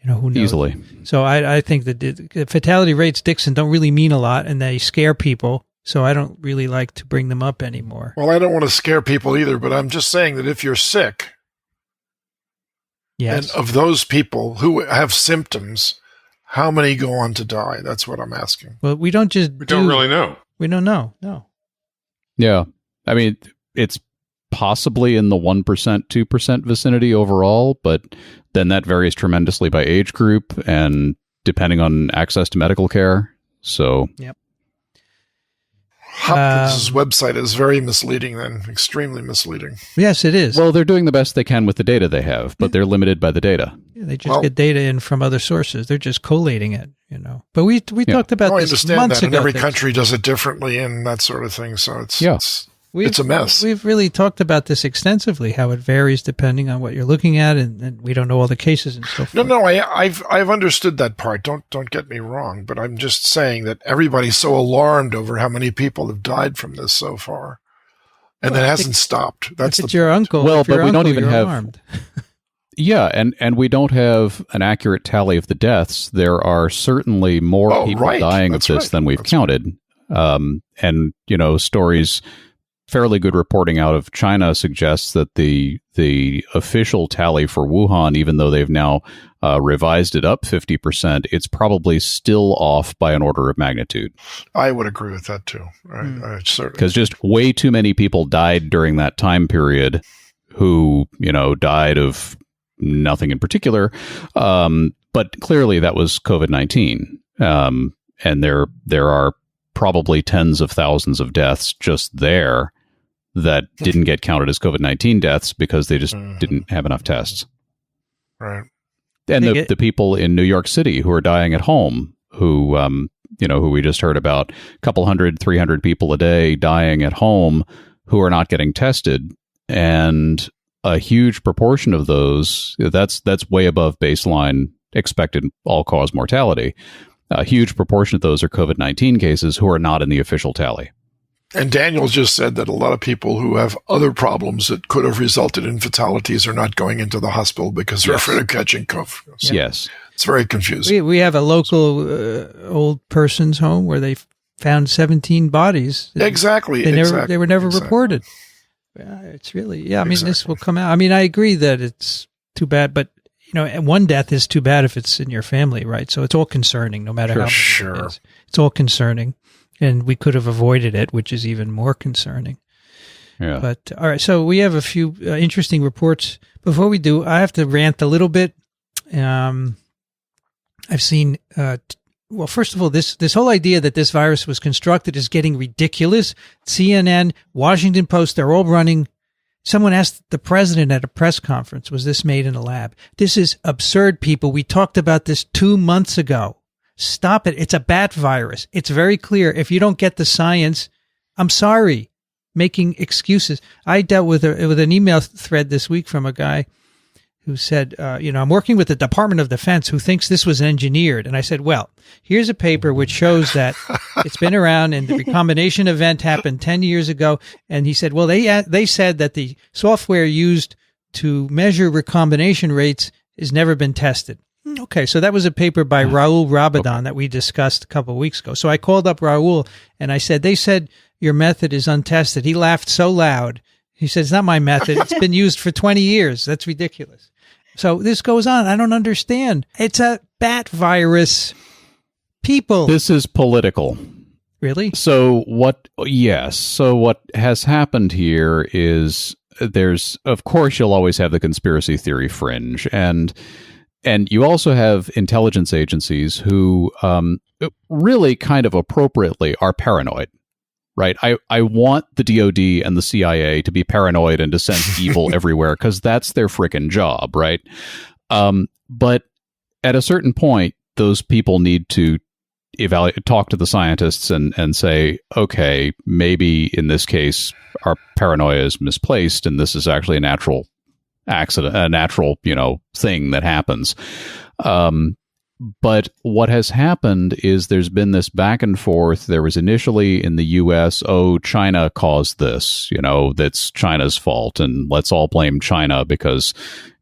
Who knows? Easily. So I think that the fatality rates, Dixon, don't really mean a lot, and they scare people. So I don't really like to bring them up anymore. Well, I don't want to scare people either, but I'm just saying that if you're sick, Yes. and of those people who have symptoms, how many go on to die? That's what I'm asking. Well, we don't just We don't really know. We don't know. No. Yeah. I mean, it's possibly in the 1%, 2% vicinity overall, but then that varies tremendously by age group and depending on access to medical care. So, Hopkins' website is very misleading then, extremely misleading. Yes, it is. well, they're doing the best they can with the data they have, but they're limited by the data. Yeah, they just get data in from other sources. They're just collating it, But we talked about I this understand months that, and ago. every Dixon. country does it differently and that sort of thing, so it's We've- it's a mess. We've really talked about this extensively, how it varies depending on what you're looking at, and we don't know all the cases and so forth. No, I've understood that part. Don't get me wrong, but I'm just saying that everybody's so alarmed over how many people have died from this so far, and it hasn't stopped. That's If it's your uncle. Well, if your but we don't uncle, even you're have- alarmed. Yeah, and we don't have an accurate tally of the deaths. There are certainly more people dying That's of this right. than we've counted. And stories, fairly good reporting out of China suggests that the official tally for Wuhan, even though they've now revised it up 50%, it's probably still off by an order of magnitude. I would agree with that too. I certainly, Because just way too many people died during that time period who, died of nothing in particular. But clearly that was COVID-19. And there are probably tens of thousands of deaths just there that didn't get counted as COVID-19 deaths because they just didn't have enough tests. right. And the people in New York City who are dying at home, who we just heard about, a couple 100, 300 people a day dying at home who are not getting tested. And a huge proportion of those, that's way above baseline expected all-cause mortality. A huge proportion of those are COVID-19 cases who are not in the official tally. And Daniel just said that a lot of people who have other problems that could have resulted in fatalities are not going into the hospital because they're afraid of catching COVID. So Yes. it's very confusing. We have a local old person's home where they found 17 bodies. Exactly. They were never reported. It's really, yeah, I mean, this will come out. I mean, I agree that it's too bad, but, one death is too bad if it's in your family, right? So it's all concerning, no matter how much it is. It's all concerning, and we could have avoided it, which is even more concerning. Yeah. But, all right, so we have a few interesting reports. Before we do, I have to rant a little bit. I've seen, well, first of all, this whole idea that this virus was constructed is getting ridiculous. CNN, Washington Post, they're all running. Someone asked the president at a press conference, was this made in a lab? This is absurd, people. We talked about this 2 months ago. Stop it. It's a bat virus. It's very clear. If you don't get the science, I'm sorry. Making excuses. I dealt with an email thread this week from a guy who said, I'm working with the Department of Defense who thinks this was engineered. And I said, well, here's a paper which shows that it's been around and the recombination event happened 10 years ago. And he said, well, they said that the software used to measure recombination rates has never been tested. Okay, so that was a paper by Raul Rabadon that we discussed a couple of weeks ago. So I called up Raul and I said, they said your method is untested. He laughed so loud. He said, it's not my method. It's been used for 20 years. That's ridiculous. So this goes on. I don't understand. It's a bat virus. People. This is political. Really? So what has happened here is of course, you'll always have the conspiracy theory fringe. And you also have intelligence agencies who really kind of appropriately are paranoid. Right. I want the DOD and the CIA to be paranoid and to sense evil everywhere because that's their frickin' job. Right. But at a certain point, those people need to talk to the scientists and say, OK, maybe in this case, our paranoia is misplaced and this is actually a natural accident, a natural, thing that happens. But what has happened is there's been this back and forth. There was initially in the U.S., China caused this, that's China's fault. And let's all blame China because,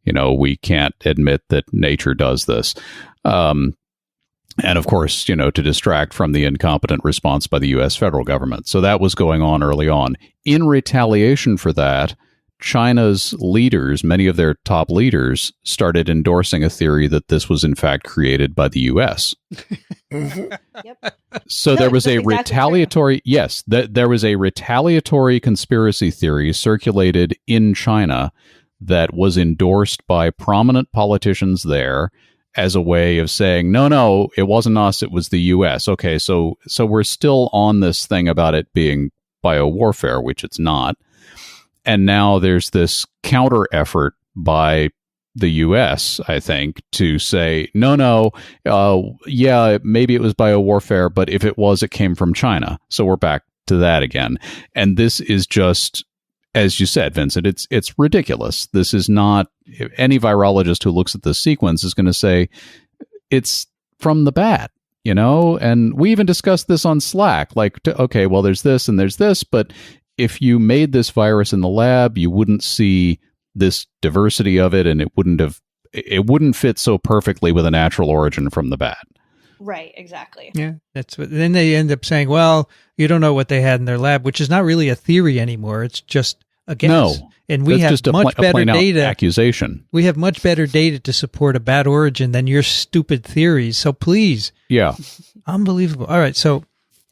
we can't admit that nature does this. And of course, to distract from the incompetent response by the U.S. federal government. So that was going on early on. In retaliation for that, China's leaders, many of their top leaders, started endorsing a theory that this was in fact created by the U.S. Yep. So there was a retaliatory, there was a retaliatory conspiracy theory circulated in China that was endorsed by prominent politicians there as a way of saying, no, it wasn't us, it was the U.S. Okay, so we're still on this thing about it being biowarfare, which it's not. And now there's this counter effort by the U.S., I think, to say, no, maybe it was biowarfare, but if it was, it came from China. So we're back to that again. And this is just, as you said, Vincent, it's ridiculous. This is not, any virologist who looks at the sequence is going to say it's from the bat, and we even discussed this on Slack, like, okay, well, there's this and there's this, but if you made this virus in the lab, you wouldn't see this diversity of it, and it wouldn't fit so perfectly with a natural origin from the bat. Right, exactly. Yeah, that's what. Then they end up saying, "Well, you don't know what they had in their lab," which is not really a theory anymore. It's just a guess. No, and we have much better data. Accusation. We have much better data to support a bat origin than your stupid theories. So please, yeah, unbelievable. All right, so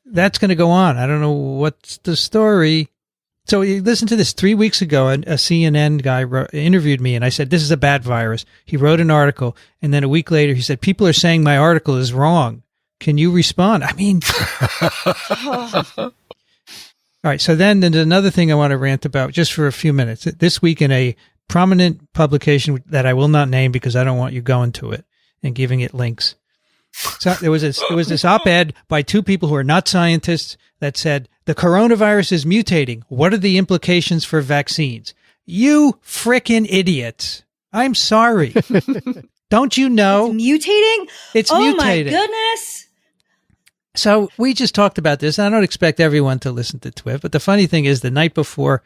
that's going to go on. I don't know what's the story. So you listen to this. 3 weeks ago, a CNN guy interviewed me, and I said, this is a bat virus. He wrote an article, and then a week later, he said, people are saying my article is wrong. Can you respond? I mean... All right, so then there's another thing I want to rant about just for a few minutes. This week in a prominent publication that I will not name because I don't want you going to it and giving it links. So there was this op-ed by two people who are not scientists that said, the coronavirus is mutating. What are the implications for vaccines? You frickin' idiots. I'm sorry. Don't you know? It's mutating? It's mutating. Oh my goodness. So we just talked about this. I don't expect everyone to listen to TWiV, but the funny thing is the night before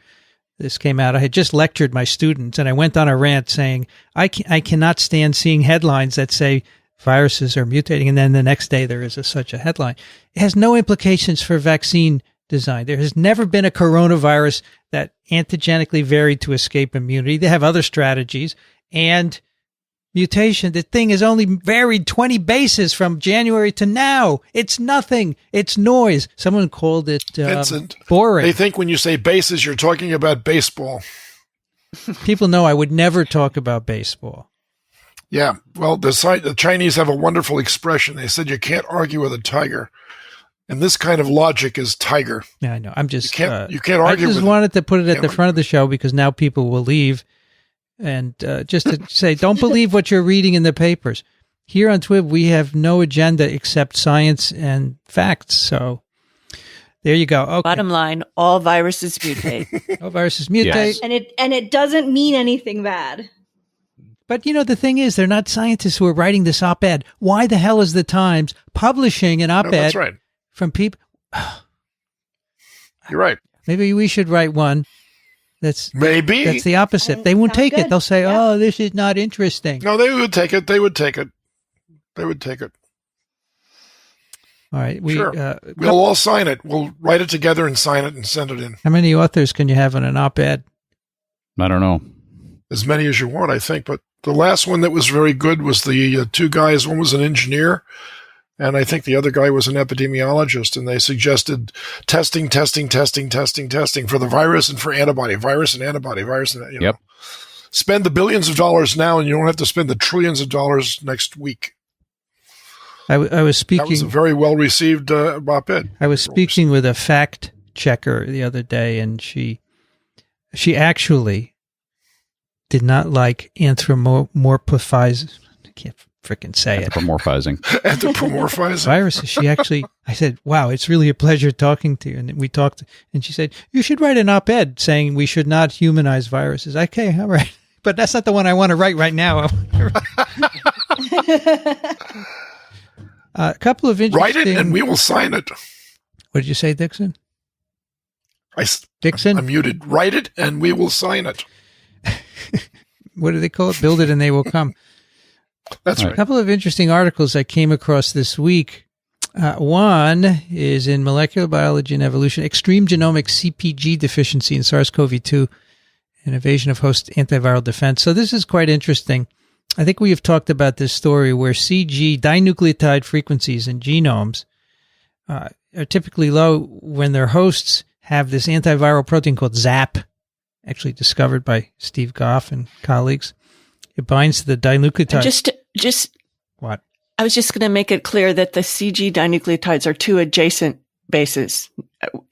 this came out, I had just lectured my students and I went on a rant saying, I cannot stand seeing headlines that say viruses are mutating. And then the next day there is such a headline. It has no implications for vaccine designed. There has never been a coronavirus that antigenically varied to escape immunity. They have other strategies. And mutation, the thing has only varied 20 bases from January to now. It's nothing. It's noise. Someone called it Vincent, boring. they think when you say bases, you're talking about baseball. People know I would never talk about baseball. Yeah, well, the Chinese have a wonderful expression. They said you can't argue with a tiger. And this kind of logic is tiger. Yeah, I know. I'm just you can't argue. I just wanted to put it at the front of the show because now people will leave, and just to say, don't believe what you're reading in the papers. Here on TWiV, we have no agenda except science and facts. So there you go. Okay. Bottom line: all viruses mutate. All viruses mutate, Yes. And it doesn't mean anything bad. But the thing is, they're not scientists who are writing this op-ed. Why the hell is the Times publishing an op-ed? No, that's right. From people? You're right. Maybe we should write one. That's the opposite. They won't take it. They'll say, Yeah. "Oh, this is not interesting." No, they would take it. They would take it. They would take it. All right, Sure. We'll all sign it. We'll write it together and sign it and send it in. How many authors can you have in an op-ed? I don't know. As many as you want, I think. But the last one that was very good was the two guys. One was an engineer, and I think the other guy was an epidemiologist. And they suggested testing for the virus and for antibody, virus and antibody, virus and Yep. Spend the billions of dollars now, and you don't have to spend the trillions of dollars next week. I was speaking. That was a very well received op-ed. I was speaking with a fact checker the other day, and she actually did not like anthropomorphizing. I can't freaking say it. Anthropomorphizing. Viruses. She actually, I said, "Wow, it's really a pleasure talking to you." And we talked, and she said, "You should write an op-ed saying we should not humanize viruses." Okay, all right. But that's not the one I want to write right now. A couple of interesting... Write it and we will sign it. What did you say, Dixon? Dixon? I'm muted. Write it and we will sign it. What do they call it? Build it and they will come. That's right. A couple of interesting articles I came across this week. One is in Molecular Biology and Evolution, Extreme Genomic CpG Deficiency in SARS-CoV-2, an Evasion of Host Antiviral Defense. So this is quite interesting. I think we have talked about this story where CG, dinucleotide frequencies in genomes, are typically low when their hosts have this antiviral protein called ZAP, actually discovered by Steve Goff and colleagues. It binds to the dinucleotide. Just what? I was just going to make it clear that the CG dinucleotides are two adjacent bases.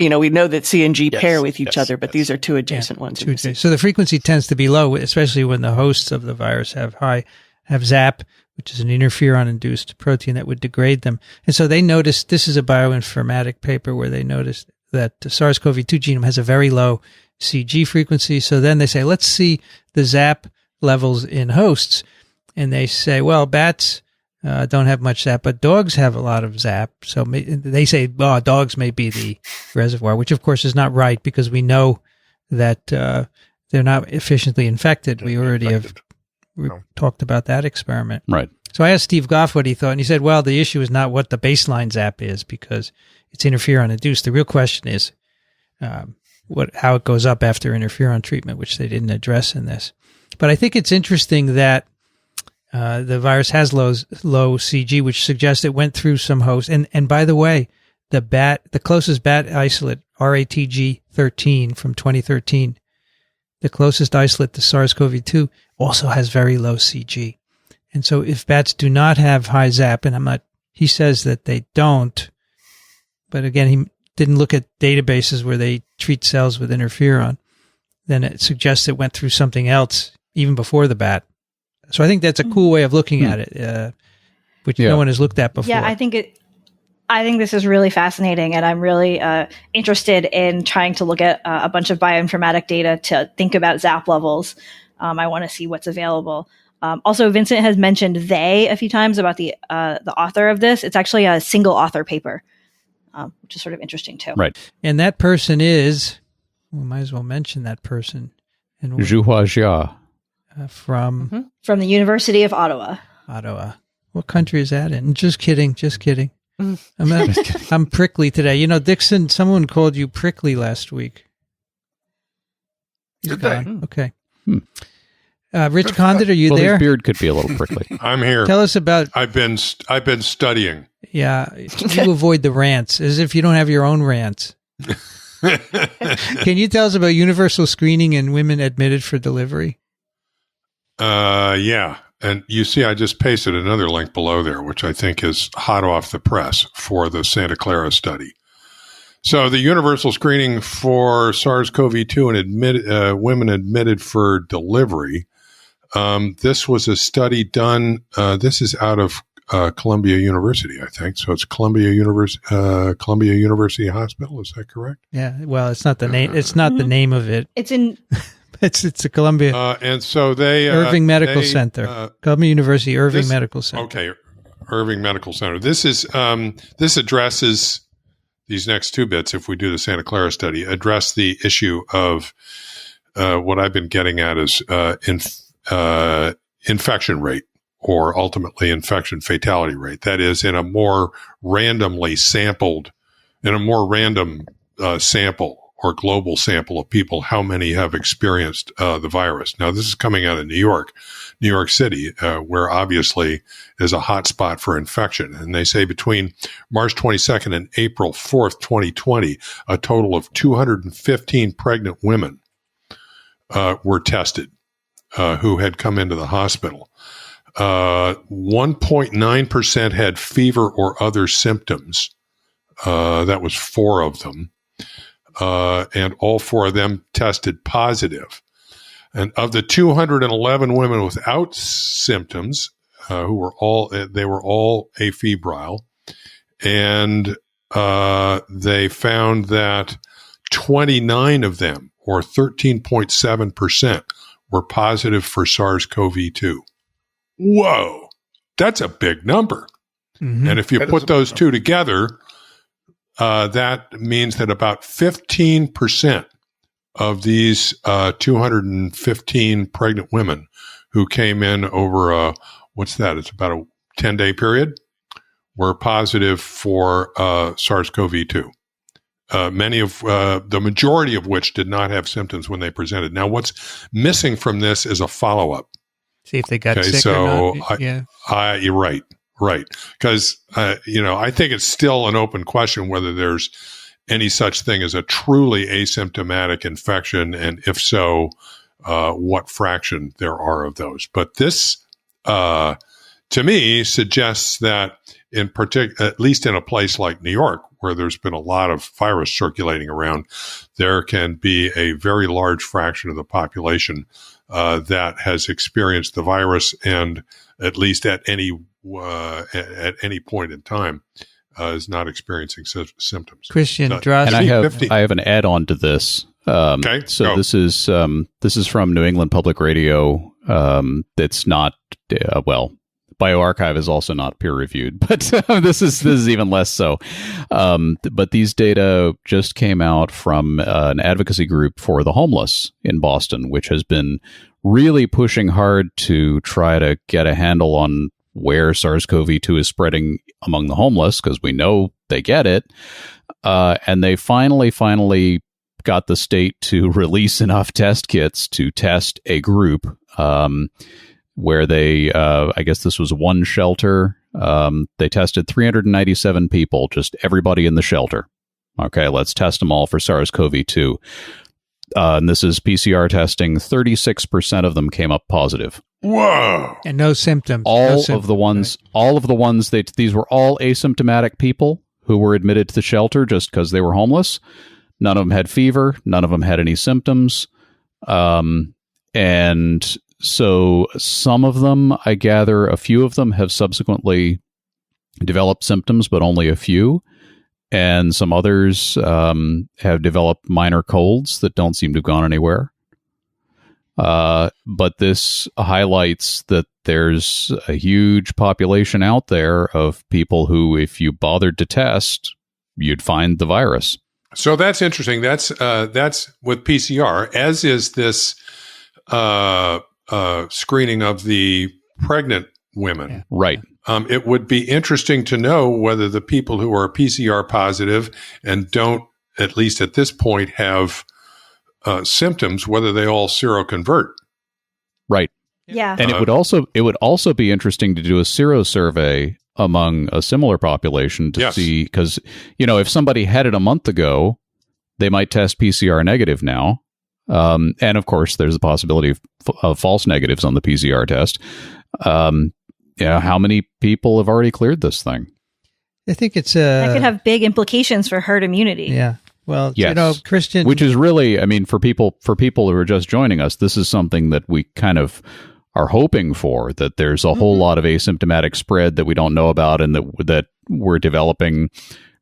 We know that C and G pair with each other, but these are two adjacent ones. So the frequency tends to be low, especially when the hosts of the virus have ZAP, which is an interferon-induced protein that would degrade them. And so they noticed, this is a bioinformatic paper where they noticed that the SARS-CoV-2 genome has a very low CG frequency. So then they say, let's see the ZAP levels in hosts. And they say, well, bats don't have much ZAP, but dogs have a lot of ZAP. So they say, dogs may be the reservoir, which of course is not right because we know that they're not efficiently infected. We already have talked about that experiment. Right. So I asked Steve Goff what he thought, and he said, well, the issue is not what the baseline ZAP is because it's interferon-induced. The real question is how it goes up after interferon treatment, which they didn't address in this. But I think it's interesting that the virus has low CG, which suggests it went through some hosts. And by the way, the closest bat isolate, RATG13 from 2013, the closest isolate to SARS-CoV-2 also has very low CG. And so if bats do not have high ZAP, and he says that they don't, but again, he didn't look at databases where they treat cells with interferon, then it suggests it went through something else even before the bat. So I think that's a cool way of looking at it, which no one has looked at before. Yeah, I think this is really fascinating, and I'm really interested in trying to look at a bunch of bioinformatic data to think about ZAP levels. I want to see what's available. Also, Vincent has mentioned they a few times about the author of this. It's actually a single author paper, which is sort of interesting too. Right. And that person is, we might as well mention that person. Zhuhua Jia. From the University of Ottawa. What country is that in? Just kidding. I'm prickly today. You know, Dixon, someone called you prickly last week. Did they? Okay. Rich Condit, are you there? His beard could be a little prickly. I'm here. Tell us about. I've been studying. Yeah, you avoid the rants as if you don't have your own rants. Can you tell us about universal screening and women admitted for delivery? Yeah. And you see, I just pasted another link below there, which I think is hot off the press for the Santa Clara study. So the universal screening for SARS-CoV-2 and women admitted for delivery. This was a study done. This is out of Columbia University, I think. So it's Columbia University Hospital. Is that correct? Yeah. Well, it's not the name. It's not the name of it. It's in. It's a Columbia. And so they Irving Medical Center, Columbia University Irving Medical Center. Okay, Irving Medical Center. This is this addresses these next two bits. If we do the Santa Clara study, address the issue of what I've been getting at is infection rate, or ultimately infection fatality rate. That is, in a more random sample or global sample of people, how many have experienced the virus. Now, this is coming out of New York City, where obviously is a hot spot for infection. And they say between March 22nd and April 4th, 2020, a total of 215 pregnant women were tested who had come into the hospital. 1.9% had fever or other symptoms. That was 4 of them. And all 4 of them tested positive. And of the 211 women without symptoms, they were all afebrile. And they found that 29 of them, or 13.7%, were positive for SARS-CoV-2. Whoa, that's a big number. Mm-hmm. And if you put those two together, that means that about 15% of these 215 pregnant women who came in over it's about a 10-day period, were positive for SARS-CoV-2. The majority of which did not have symptoms when they presented. Now, what's missing from this is a follow-up. See if they got sick or not. You're right. Right. Because, I think it's still an open question whether there's any such thing as a truly asymptomatic infection. And if so, what fraction there are of those. But this, to me, suggests that at least in a place like New York, where there's been a lot of virus circulating around, there can be a very large fraction of the population that has experienced the virus, and at least at any point in time is not experiencing symptoms. Christian Drost. And I have an add-on to this. Okay, so go. This is from New England Public Radio. That's not bioRxiv is also not peer reviewed, but this is even less so. But these data just came out from an advocacy group for the homeless in Boston, which has been really pushing hard to try to get a handle on where SARS-CoV-2 is spreading among the homeless, because we know they get it. And they finally got the state to release enough test kits to test a group where they, I guess this was one shelter. They tested 397 people, just everybody in the shelter. Okay, let's test them all for SARS-CoV-2. And this is PCR testing. 36% of them came up positive. Whoa! And no symptoms. All of the ones, these were all asymptomatic people who were admitted to the shelter just because they were homeless. None of them had fever. None of them had any symptoms. And so some of them, I gather, a few of them have subsequently developed symptoms, but only a few. And some others have developed minor colds that don't seem to have gone anywhere. But this highlights that there's a huge population out there of people who, if you bothered to test, you'd find the virus. So that's interesting. That's with PCR, as is this screening of the pregnant women. Yeah. Right. It would be interesting to know whether the people who are PCR positive and don't, at least at this point, have symptoms, whether they all seroconvert. Right. Yeah. And it would also be interesting to do a serosurvey among a similar population to see, because, if somebody had it a month ago, they might test PCR negative now. And of course, there's a possibility of false negatives on the PCR test. How many people have already cleared this thing? I think it's that could have big implications for herd immunity. Yeah. Well, yes. Christian, which is really, for people who are just joining us, this is something that we kind of are hoping for, that there's a whole lot of asymptomatic spread that we don't know about, and that we're developing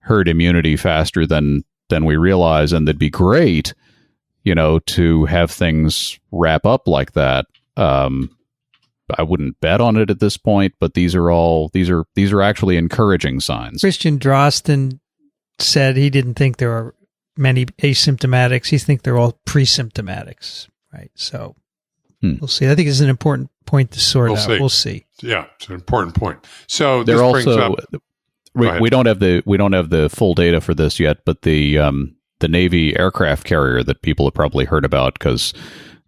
herd immunity faster than we realize, and that'd be great, to have things wrap up like that. I wouldn't bet on it at this point, but these are actually encouraging signs. Christian Drosten said he didn't think there are many asymptomatics. He thinks they're all pre-symptomatics, right? So we'll see. I think it's an important point to sort out. We'll see. Yeah, it's an important point. So this brings up. We don't have the full data for this yet, but the Navy aircraft carrier that people have probably heard about because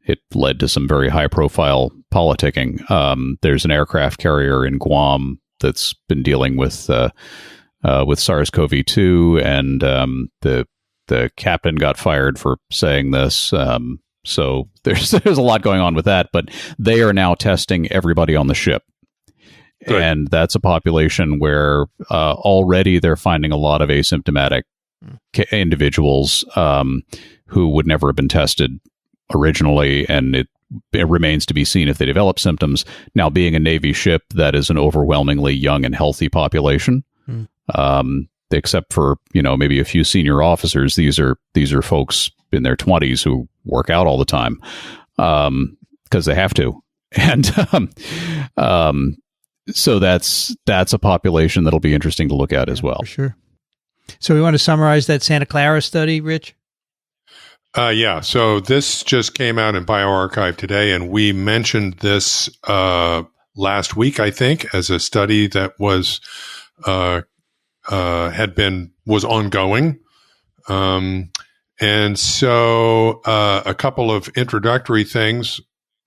it led to some very high-profile politicking. There's an aircraft carrier in Guam that's been dealing with SARS-CoV-2, and the captain got fired for saying this. So there's a lot going on with that, but they are now testing everybody on the ship. Good. And that's a population where already they're finding a lot of asymptomatic individuals who would never have been tested originally, and it remains to be seen if they develop symptoms. Now, being a Navy ship, that is an overwhelmingly young and healthy population. Except for maybe a few senior officers. These are folks in their 20s who work out all the time because they have to, and so that's a population that'll be interesting to look at as well. For sure. So we want to summarize that Santa Clara study, Rich? Yeah. So this just came out in BioArchive today, and we mentioned this last week, I think, as a study that was ongoing. And so a couple of introductory things.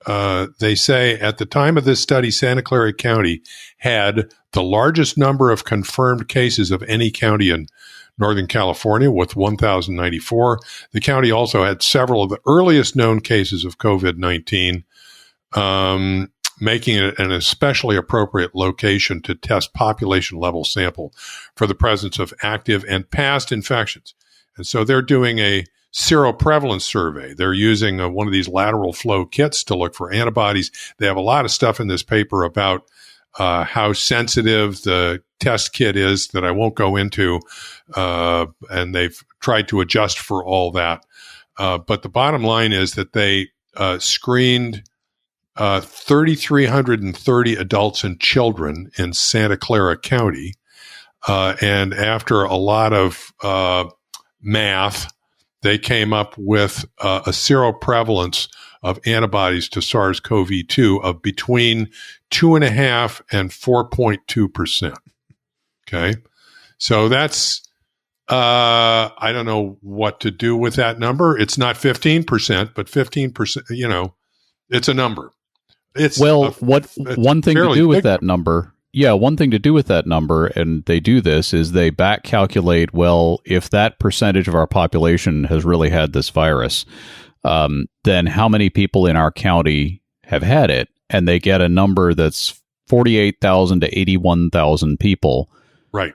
They say at the time of this study, Santa Clara County had the largest number of confirmed cases of any county in Northern California with 1,094. The county also had several of the earliest known cases of COVID-19, making it an especially appropriate location to test population-level sample for the presence of active and past infections. And so they're doing a seroprevalence survey. They're using one of these lateral flow kits to look for antibodies. They have a lot of stuff in this paper about how sensitive the test kit is that I won't go into, and they've tried to adjust for all that. But the bottom line is that they screened 3,330 adults and children in Santa Clara County. And after a lot of math, they came up with a seroprevalence of antibodies to SARS-CoV-2 of between 2.5% and 4.2%. Okay. So that's, I don't know what to do with that number. It's not 15%, but 15%, it's a number. It's one thing to do with that number. Yeah, one thing to do with that number, and they do this, is they back calculate, well, if that percentage of our population has really had this virus, then how many people in our county have had it? And they get a number that's 48,000 to 81,000 people. Right.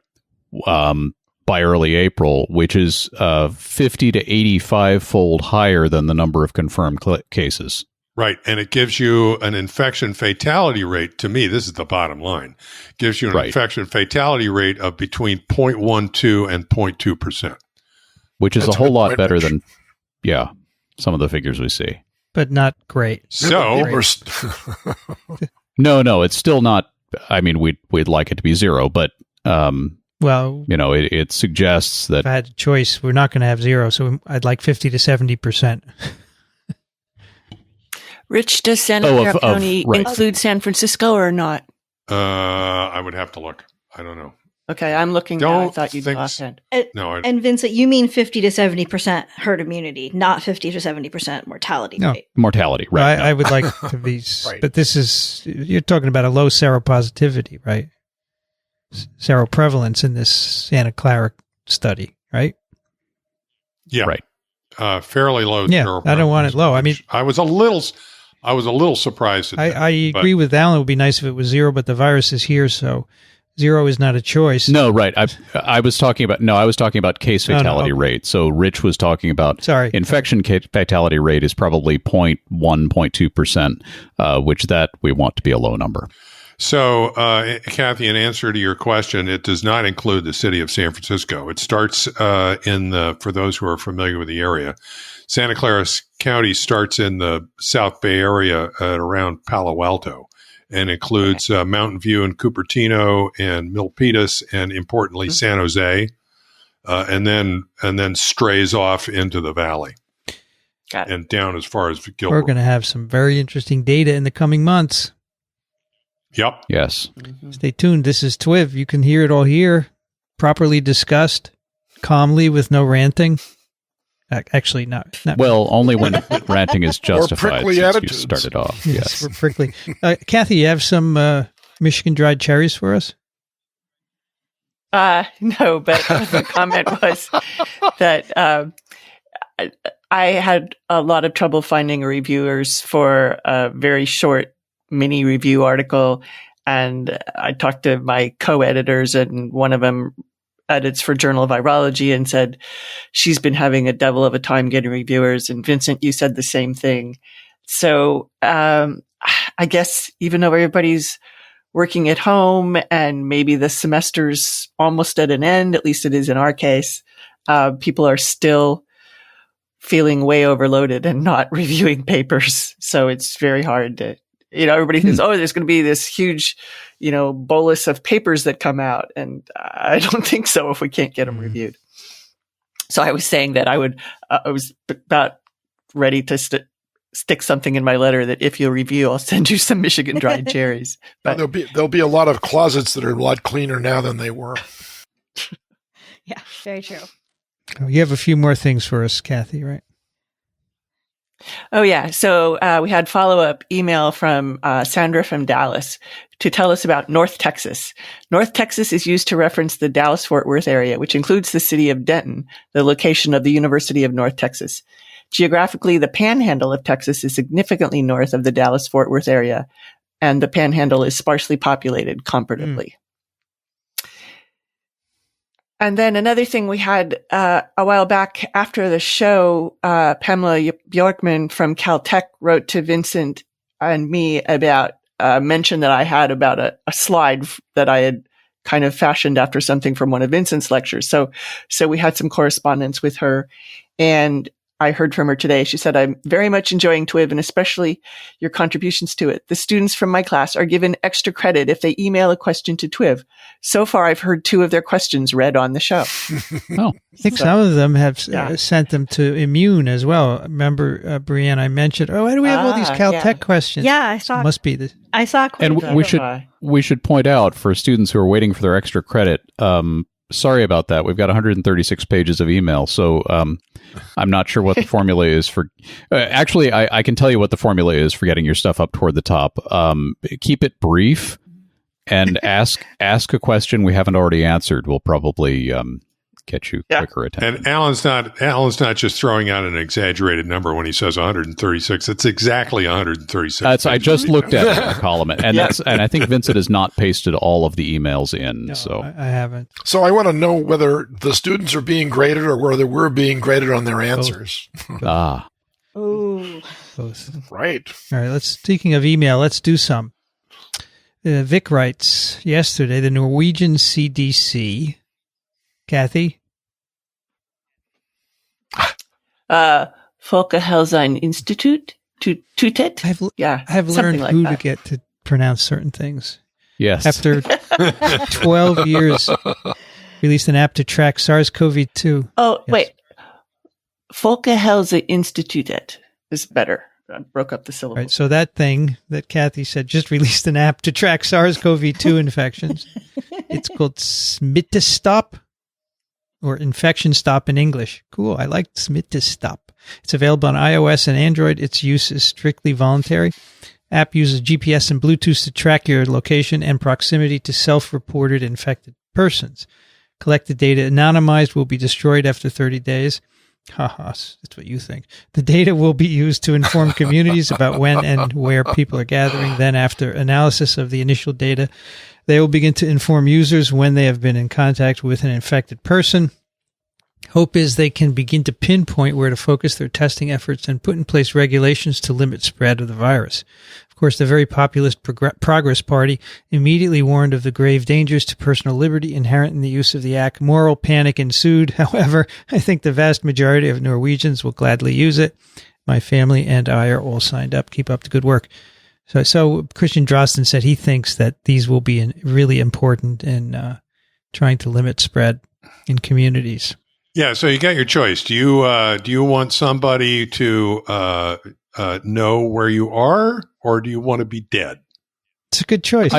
By early April, which is 50 to 85-fold higher than the number of confirmed cases. Right. And it gives you an infection fatality rate. To me, this is the bottom line. Gives you an infection fatality rate of between 0.12 and 0.2%. Which is a whole lot better than, some of the figures we see. But not great. So, no, it's still not. I mean, we'd like it to be zero, but it suggests that if I had a choice, we're not going to have zero, so I'd like 50 to 70%. Rich, does Santa Clara County include San Francisco or not? I would have to look. I don't know. Okay, I'm looking now. I thought you'd offhand. And Vincent, you mean 50 to 70% herd immunity, not 50 to 70% mortality rate. Mortality, right? I would like to be, but this is, you're talking about a low seropositivity, right? Seroprevalence in this Santa Clara study, right? Yeah, right. Fairly low. Yeah, I don't want it low. I mean, I was a little surprised. I agree with Alan. It would be nice if it was 0, but the virus is here, so 0 is not a choice. No, right. I was talking about case fatality rate. So Rich was talking about infection fatality rate is probably 0.1, 0.2%, which that we want to be a low number. So, Kathy, in answer to your question, it does not include the city of San Francisco. It starts for those who are familiar with the area, Santa Clara County starts in the South Bay area at around Palo Alto, and includes Mountain View and Cupertino and Milpitas, and importantly San Jose, and then strays off into the valley and down as far as Gilbert. We're going to have some very interesting data in the coming months. Yep. Yes. Mm-hmm. Stay tuned. This is TWiV. You can hear it all here, properly discussed, calmly, with no ranting. Actually, not well, only when ranting is justified. Or prickly since attitudes. You started off. Yes, we're prickly. Kathy, you have some Michigan dried cherries for us? No, but the comment was that I had a lot of trouble finding reviewers for a very short mini review article, and I talked to my co-editors, and one of them edits for Journal of Virology and said she's been having a devil of a time getting reviewers. And Vincent, you said the same thing. So I guess even though everybody's working at home and maybe the semester's almost at an end, at least it is in our case, people are still feeling way overloaded and not reviewing papers. So it's very hard to, everybody thinks, there's going to be this huge, bolus of papers that come out. And I don't think so if we can't get them reviewed. So I was saying that I was about ready to stick something in my letter that if you'll review, I'll send you some Michigan dried cherries. But there'll be a lot of closets that are a lot cleaner now than they were. Yeah, very true. You have a few more things for us, Kathy, right? Oh, yeah. So we had follow-up email from Sandra from Dallas to tell us about North Texas. North Texas is used to reference the Dallas-Fort Worth area, which includes the city of Denton, the location of the University of North Texas. Geographically, the panhandle of Texas is significantly north of the Dallas-Fort Worth area, and the panhandle is sparsely populated comparatively. And then another thing we had a while back after the show, Pamela Bjorkman from Caltech wrote to Vincent and me about mention that I had about a slide that I had kind of fashioned after something from one of Vincent's lectures. So we had some correspondence with her, and I heard from her today. She said, I'm very much enjoying TWiV and especially your contributions to it. The students from my class are given extra credit if they email a question to TWiV. So far, I've heard 2 of their questions read on the show. I think some of them have sent them to Immune as well. Remember, Brianne, I mentioned, why do we have all these Caltech questions? Yeah, I saw. Must be the. I saw. And we should point out for students who are waiting for their extra credit. Sorry about that. We've got 136 pages of email, so I'm not sure what the formula is for. Actually, I can tell you what the formula is for getting your stuff up toward the top. Keep it brief and ask a question we haven't already answered. We'll probably get you quicker attention. And Alan's not just throwing out an exaggerated number when he says 136. It's exactly 136. I just looked at the column, and and I think Vincent has not pasted all of the emails in. No, so I haven't. So I want to know whether the students are being graded or whether we're being graded on their answers. Ooh. Both. Right. All right. Speaking of email, let's do some. Vic writes yesterday, the Norwegian CDC. Kathy? Folkehelseinstitut? Tutet? I've learned like who that. to get to pronounce certain things. yes, After 12 years, released an app to track SARS-CoV-2. Oh, Yes. wait. Folkehelseinstitutet is better. I broke up the syllables. Right. So that thing that Kathy said just released an app to track SARS-CoV-2 infections. It's called Smitastop, or Infection Stop in English. Cool. I like Smitastop. It's available on iOS and Android. Its use is strictly voluntary. App uses GPS and Bluetooth to track your location and proximity to self-reported infected persons. Collected data anonymized will be destroyed after 30 days. Haha, that's what you think. The data will be used to inform communities about when and where people are gathering. Then, after analysis of the initial data, they will begin to inform users when they have been in contact with an infected person. Hope is they can begin to pinpoint where to focus their testing efforts and put in place regulations to limit spread of the virus. Of course, the very populist Progress Party immediately warned of the grave dangers to personal liberty inherent in the use of the app. Moral panic ensued. However, I think the vast majority of Norwegians will gladly use it. My family and I are all signed up. Keep up the good work. So Christian Drosten said he thinks that these will be really important in trying to limit spread in communities. Yeah, so you got your choice. Do you want somebody to know where you are, or do you want to be dead? It's a good choice.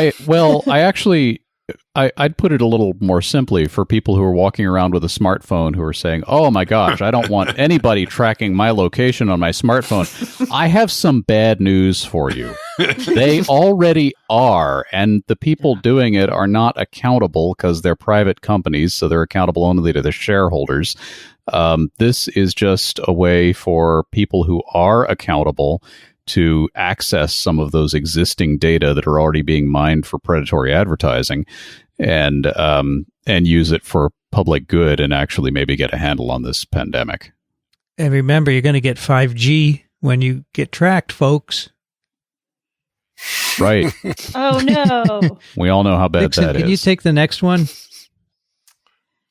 I'd put it a little more simply for people who are walking around with a smartphone who are saying, "Oh my gosh, I don't want anybody tracking my location on my smartphone." I have some bad news for you. They already are, and the people doing it are not accountable because they're private companies, so they're accountable only to the shareholders. This is just a way for people who are accountable to access some of those existing data that are already being mined for predatory advertising and use it for public good and actually maybe get a handle on this pandemic. And remember, you're going to get 5G when you get tracked, folks. Right. Oh, no. We all know how bad Dixon, that is. Can you take the next one?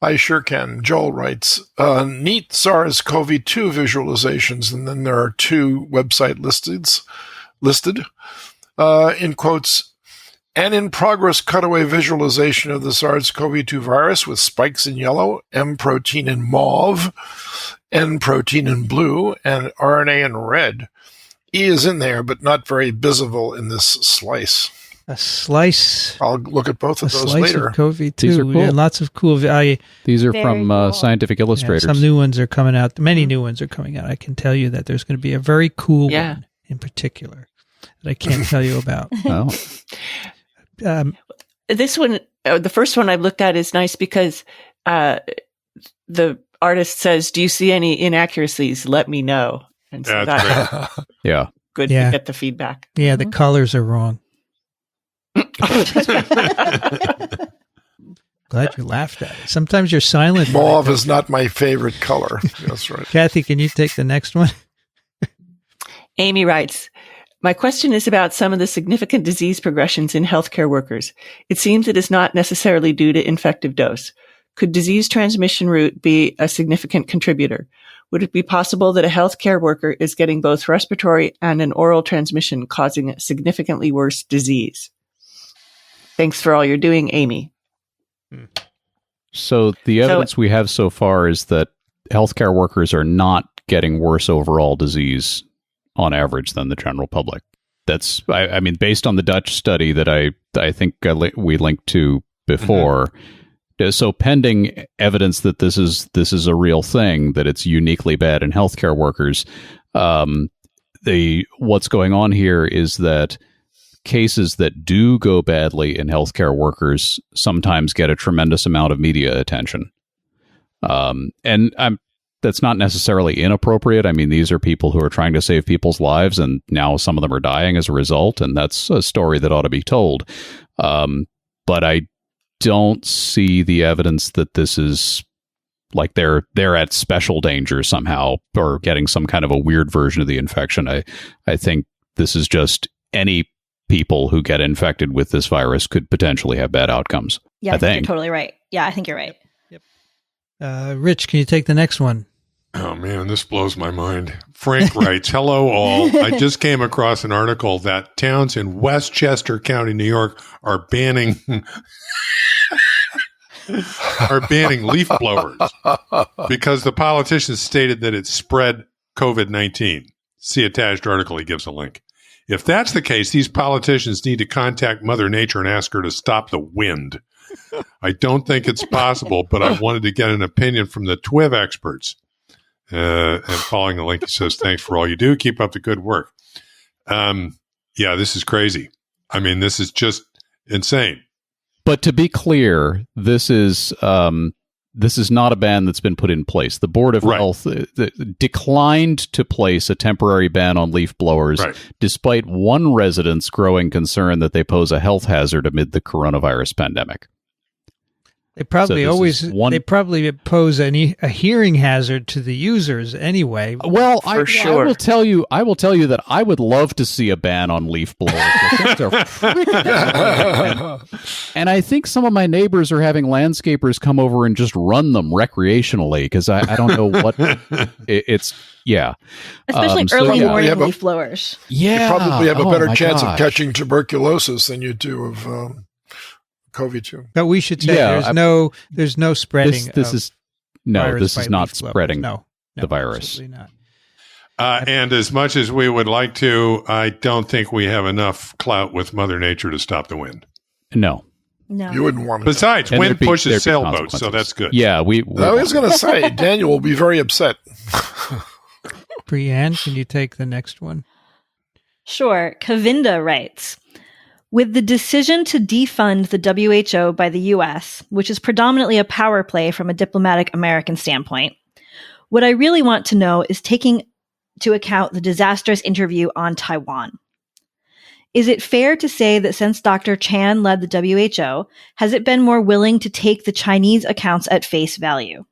I sure can. Joel writes, neat SARS-CoV-2 visualizations, and then there are two website listed, in quotes, an in-progress cutaway visualization of the SARS-CoV-2 virus with spikes in yellow, M protein in mauve, N protein in blue, and RNA in red. E is in there, but not very visible in this slice. A slice. I'll look at both of those later. Of COVID-2. These are cool. Yeah, lots of cool. These are Very from cool. Scientific Illustrators. Some new ones are coming out. Many new ones are coming out. I can tell you that there's going to be a very cool one in particular that I can't tell you about. Oh. This one, the first one I've looked at is nice because the artist says, "Do you see any inaccuracies? Let me know." And so that's Yeah. good to get the feedback. Yeah, the colors are wrong. Glad you laughed at it. Sometimes you're silent. Mauve is not my favorite color. That's right. Kathy, can you take the next one? Amy writes, my question is about some of the significant disease progressions in healthcare workers. It seems it is not necessarily due to infective dose. Could disease transmission route be a significant contributor? Would it be possible that a healthcare worker is getting both respiratory and an oral transmission, causing significantly worse disease? Thanks for all you're doing, Amy. So the evidence we have so far is that healthcare workers are not getting worse overall disease on average than the general public. That's, I mean, based on the Dutch study that I think we linked to before. Mm-hmm. So pending evidence that this is a real thing, that it's uniquely bad in healthcare workers, what's going on here is that cases that do go badly in healthcare workers sometimes get a tremendous amount of media attention. That's not necessarily inappropriate. I mean, these are people who are trying to save people's lives, and now some of them are dying as a result, and that's a story that ought to be told. But I don't see the evidence that this is like they're at special danger somehow or getting some kind of a weird version of the infection. I think this is just any people who get infected with this virus could potentially have bad outcomes. Yeah, I think you're totally right. Yeah, I think you're right. Yep. Rich, can you take the next one? Oh, man, this blows my mind. Frank writes, hello, all. I just came across an article that towns in Westchester County, New York are banning leaf blowers because the politicians stated that it spread COVID-19. See attached article. He gives a link. If that's the case, these politicians need to contact Mother Nature and ask her to stop the wind. I don't think it's possible, but I wanted to get an opinion from the TWiV experts. And following the link, he says, thanks for all you do. Keep up the good work. Yeah, this is crazy. I mean, this is just insane. But to be clear, this is not a ban that's been put in place. The Board of Health declined to place a temporary ban on leaf blowers, despite one resident's growing concern that they pose a health hazard amid the coronavirus pandemic. They probably they probably pose a hearing hazard to the users anyway. Well, I will tell you that I would love to see a ban on leaf blowers. And I think some of my neighbors are having landscapers come over and just run them recreationally because I don't know what it's. Yeah, especially early morning leaf blowers. Yeah, you probably have a better chance of catching tuberculosis than you do of. COVID-2. But we should say there's no spreading. This is not spreading the virus. Absolutely not. And as much as we would like to, I don't think we have enough clout with Mother Nature to stop the wind. No. You wouldn't want to. Besides, wind pushes sailboats, so that's good. Yeah, I was going to say, Daniel will be very upset. Brianne, can you take the next one? Sure. Kavinda writes, with the decision to defund the WHO by the U.S., which is predominantly a power play from a diplomatic American standpoint, what I really want to know is taking into account the disastrous interview on Taiwan. Is it fair to say that since Dr. Chan led the WHO, has it been more willing to take the Chinese accounts at face value,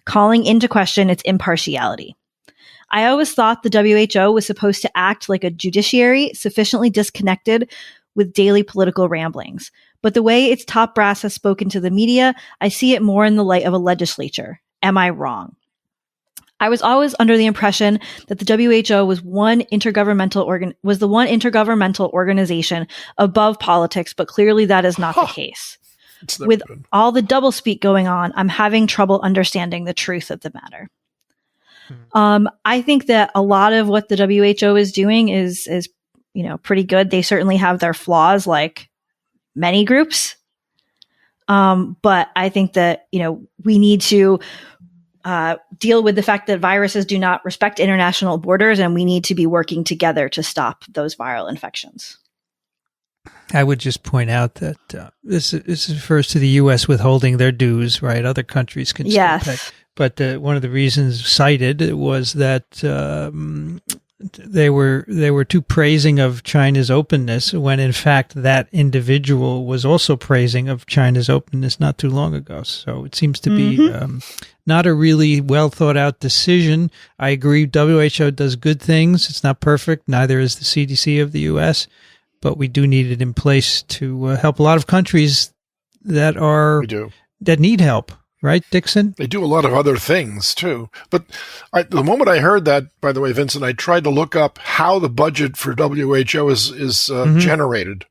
calling into question its impartiality? I always thought the WHO was supposed to act like a judiciary sufficiently disconnected with daily political ramblings. But the way its top brass has spoken to the media, I see it more in the light of a legislature. Am I wrong? I was always under the impression that the WHO was the one intergovernmental organization above politics, but clearly that is not the case. With all the doublespeak going on, I'm having trouble understanding the truth of the matter. I think that a lot of what the WHO is doing is pretty good. They certainly have their flaws, like many groups. But I think that, we need to deal with the fact that viruses do not respect international borders, and we need to be working together to stop those viral infections. I would just point out that this refers to the U.S. withholding their dues, right? Other countries can still pay. But one of the reasons cited was that they were too praising of China's openness when in fact that individual was also praising of China's openness not too long ago. So it seems to be not a really well thought out decision. I agree. WHO does good things. It's not perfect. Neither is the CDC of the US, but we do need it in place to help a lot of countries that need help. Right, Dixon? They do a lot of other things, too. But the moment I heard that, by the way, Vincent, I tried to look up how the budget for WHO is generated.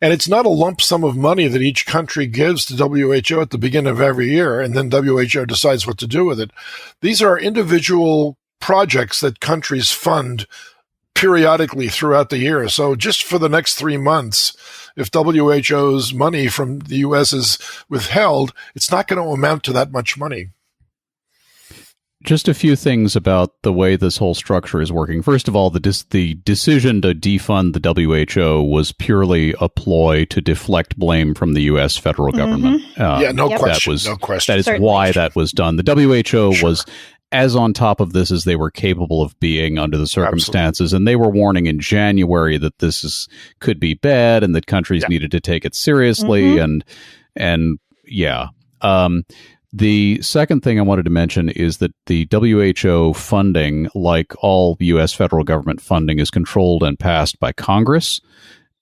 And it's not a lump sum of money that each country gives to WHO at the beginning of every year, and then WHO decides what to do with it. These are individual projects that countries fund periodically throughout the year. So just for the next 3 months, if WHO's money from the U.S. is withheld, it's not going to amount to that much money. Just a few things about the way this whole structure is working. First of all, the decision to defund the WHO was purely a ploy to deflect blame from the U.S. federal government. No question. That is why that was done. The WHO was as on top of this as they were capable of being under the circumstances. Absolutely. And they were warning in January that could be bad and that countries needed to take it seriously. The second thing I wanted to mention is that the WHO funding, like all U.S. federal government funding, is controlled and passed by Congress.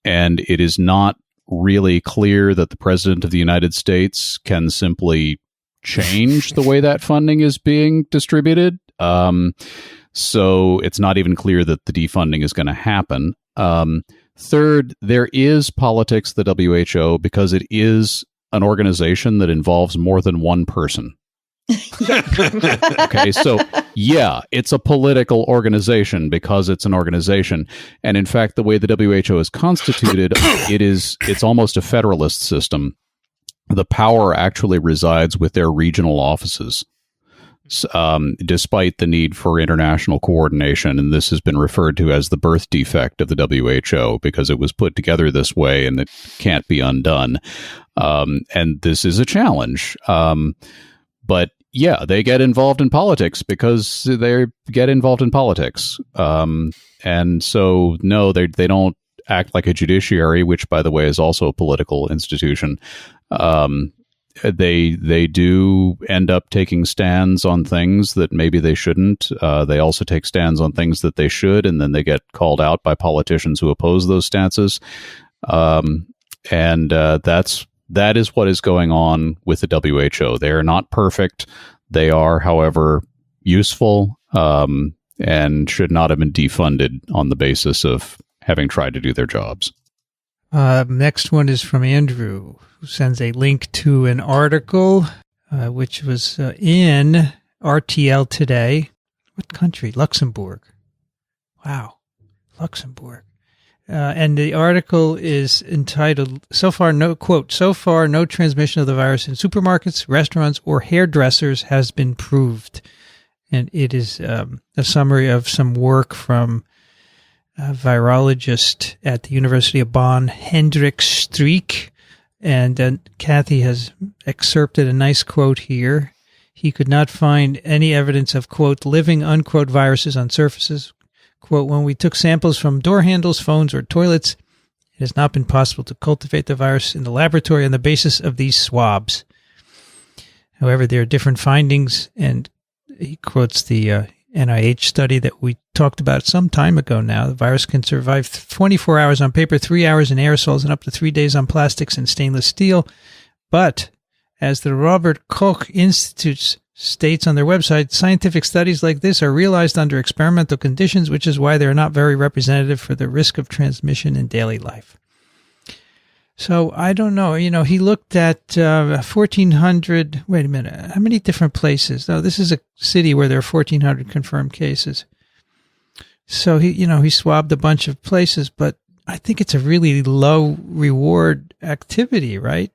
And it is not really clear that the President of the United States can simply change the way that funding is being distributed. So it's not even clear that the defunding is going to happen. Third, there is politics at the WHO because it is an organization that involves more than one person. Okay, so yeah, it's a political organization because it's an organization. And in fact, the way the WHO is constituted, it's almost a federalist system. The power actually resides with their regional offices, despite the need for international coordination. And this has been referred to as the birth defect of the WHO because it was put together this way and it can't be undone. And this is a challenge. But yeah, they get involved in politics because they get involved in politics. And so, no, they don't act like a judiciary, which, by the way, is also a political institution. They do end up taking stands on things that maybe they shouldn't. They also take stands on things that they should, and then they get called out by politicians who oppose those stances. That is what is going on with the WHO. They are not perfect. They are, however, useful and should not have been defunded on the basis of having tried to do their jobs. Next one is from Andrew, who sends a link to an article which was in RTL Today. What country? Luxembourg. Wow. Luxembourg. And the article is entitled, so far no transmission of the virus in supermarkets, restaurants, or hairdressers has been proved. And it is a summary of some work from a virologist at the University of Bonn, Hendrik Streeck. And Kathy has excerpted a nice quote here. He could not find any evidence of, quote, living, unquote, viruses on surfaces. Quote, when we took samples from door handles, phones, or toilets, it has not been possible to cultivate the virus in the laboratory on the basis of these swabs. However, there are different findings, and he quotes the NIH study that we talked about some time ago now. The virus can survive 24 hours on paper, 3 hours in aerosols, and up to 3 days on plastics and stainless steel. But, as the Robert Koch Institute states on their website, scientific studies like this are realized under experimental conditions, which is why they are not very representative for the risk of transmission in daily life. So I don't know. You know, he looked at 1,400. Wait a minute. How many different places? No, this is a city where there are 1,400 confirmed cases. So he swabbed a bunch of places, but I think it's a really low reward activity, right?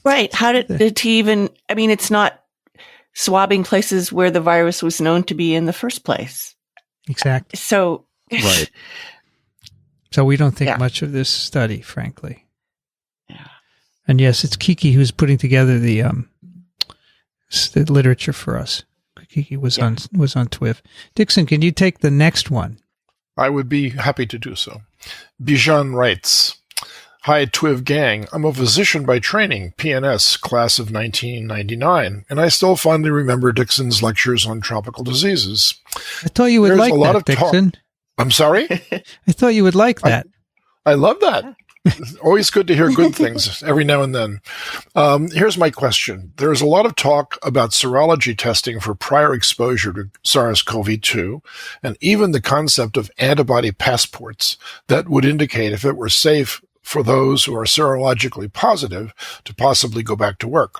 Right. How did he even? I mean, it's not swabbing places where the virus was known to be in the first place. Exactly. So, right. So we don't think much of this study, frankly. Yeah. And yes, it's Kiki who's putting together the literature for us. Kiki was on TWiV. Dixon, can you take the next one? I would be happy to do so. Bijan writes, hi, TWiV gang. I'm a physician by training, PNS, class of 1999, and I still fondly remember Dixon's lectures on tropical diseases. I thought you would like that, Dixon. I'm sorry? I thought you would like that. I love that. Always good to hear good things every now and then. Here's my question. There's a lot of talk about serology testing for prior exposure to SARS-CoV-2, and even the concept of antibody passports that would indicate if it were safe for those who are serologically positive to possibly go back to work.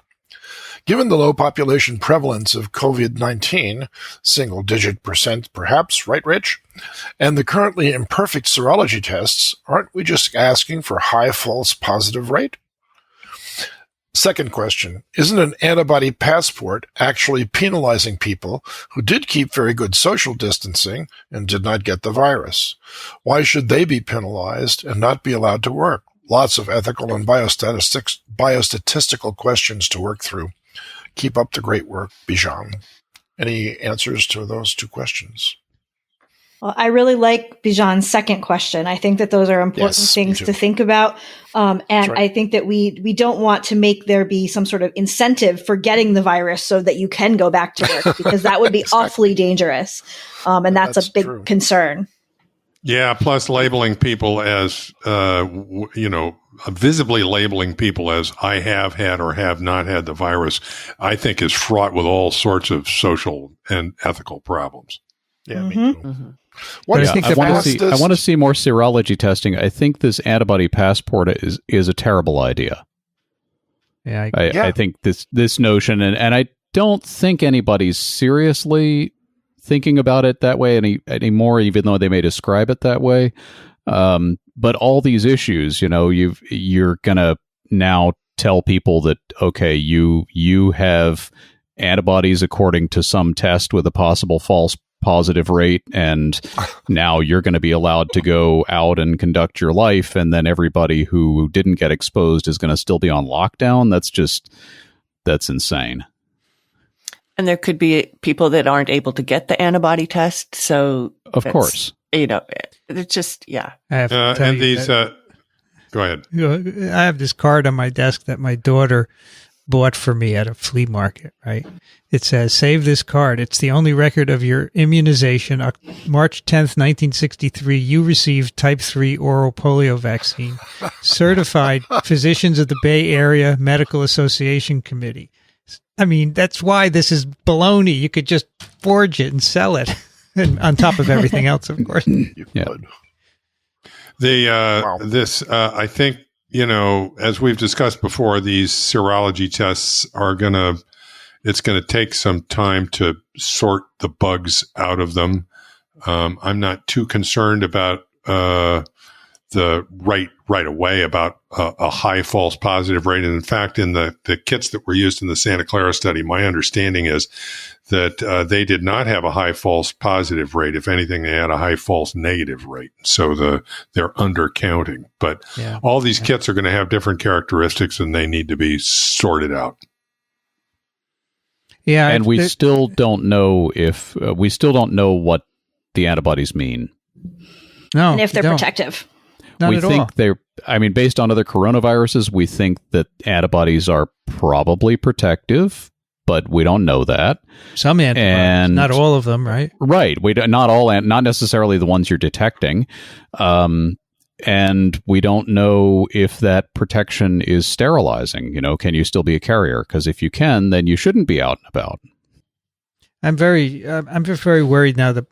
Given the low population prevalence of COVID-19, single-digit % perhaps, right, Rich? And the currently imperfect serology tests, aren't we just asking for high false positive rate? Second question, isn't an antibody passport actually penalizing people who did keep very good social distancing and did not get the virus? Why should they be penalized and not be allowed to work? Lots of ethical and biostatistical questions to work through. Keep up the great work, Bijan. Any answers to those two questions? Well, I really like Bijan's second question. I think that those are important things to think about. And right. I think that we don't want to make there be some sort of incentive for getting the virus so that you can go back to work, because that would be exactly. Awfully dangerous. And that's a big concern. Yeah. Plus labeling people as, visibly labeling people as I have had or have not had the virus, I think is fraught with all sorts of social and ethical problems. Yeah, me too. Mm-hmm. I want to see more serology testing. I think this antibody passport is a terrible idea. Yeah, I think this notion, and don't think anybody's seriously thinking about it that way anymore, even though they may describe it that way. But all these issues, you're going to now tell people that, okay, you have antibodies according to some test with a possible false positive rate, and now you're going to be allowed to go out and conduct your life, and then everybody who didn't get exposed is going to still be on lockdown. That's insane. And there could be people that aren't able to get the antibody test. So of course, it's just, yeah. I have to tell and you these, that, go ahead. I have this card on my desk that my daughter bought for me at a flea market, right? It says, save this card. It's the only record of your immunization. March 10th, 1963, you received type 3 oral polio vaccine. Certified Physicians of the Bay Area Medical Association Committee. I mean, that's why this is baloney. You could just forge it and sell it. And on top of everything else, of course. Yeah. I think, as we've discussed before, these serology tests it's going to take some time to sort the bugs out of them. I'm not too concerned about the right away about a high false positive rate. And in fact, in the kits that were used in the Santa Clara study, my understanding is that they did not have a high false positive rate. If anything, they had a high false negative rate. So they're undercounting. But all these kits are going to have different characteristics, and they need to be sorted out. Yeah, and we still don't know what the antibodies mean. No, and if they're protective. Not at all. Based on other coronaviruses, we think that antibodies are probably protective, but we don't know that. Some antibodies, not all of them, right? Right. Not necessarily the ones you're detecting. And we don't know if that protection is sterilizing. Can you still be a carrier? Because if you can, then you shouldn't be out and about. I'm just very worried now that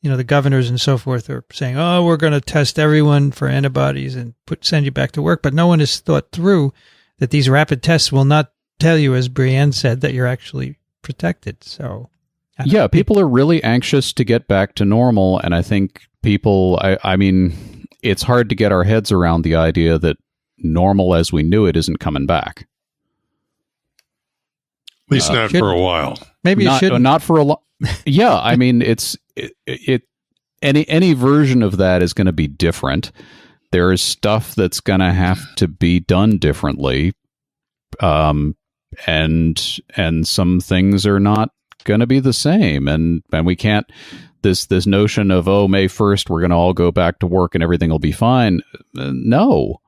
the governors and so forth are saying, "Oh, we're going to test everyone for antibodies and send you back to work." But no one has thought through that these rapid tests will not tell you, as Brienne said, that you're actually protected. So, people are really anxious to get back to normal, and I think people. It's hard to get our heads around the idea that normal as we knew it isn't coming back. At least not for a while. Maybe it shouldn't. Not for a long. Yeah, it's any version of that is going to be different. There is stuff that's going to have to be done differently, and some things are not going to be the same, and we can't. This notion of May 1st we're going to all go back to work and everything will be fine. No.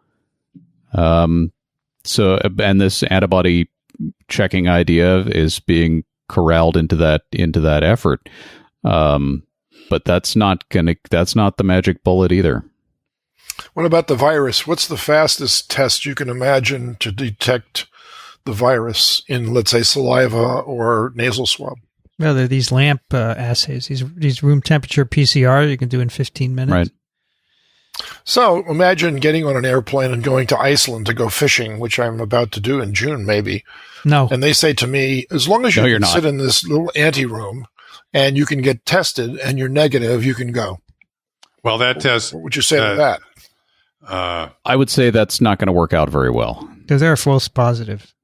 So this antibody checking idea is being corralled into that effort. But that's not the magic bullet either. What about the virus? What's the fastest test you can imagine to detect the virus in, let's say, saliva or nasal swab? Well, there are these LAMP assays, these room temperature PCR you can do in 15 minutes. Right. So imagine getting on an airplane and going to Iceland to go fishing, which I'm about to do in June, maybe. No. And they say to me, as long as you can sit in this little anteroom and you can get tested and you're negative, you can go. Well, that test... What would you say to that? I would say that's not going to work out very well. Because they're false positives.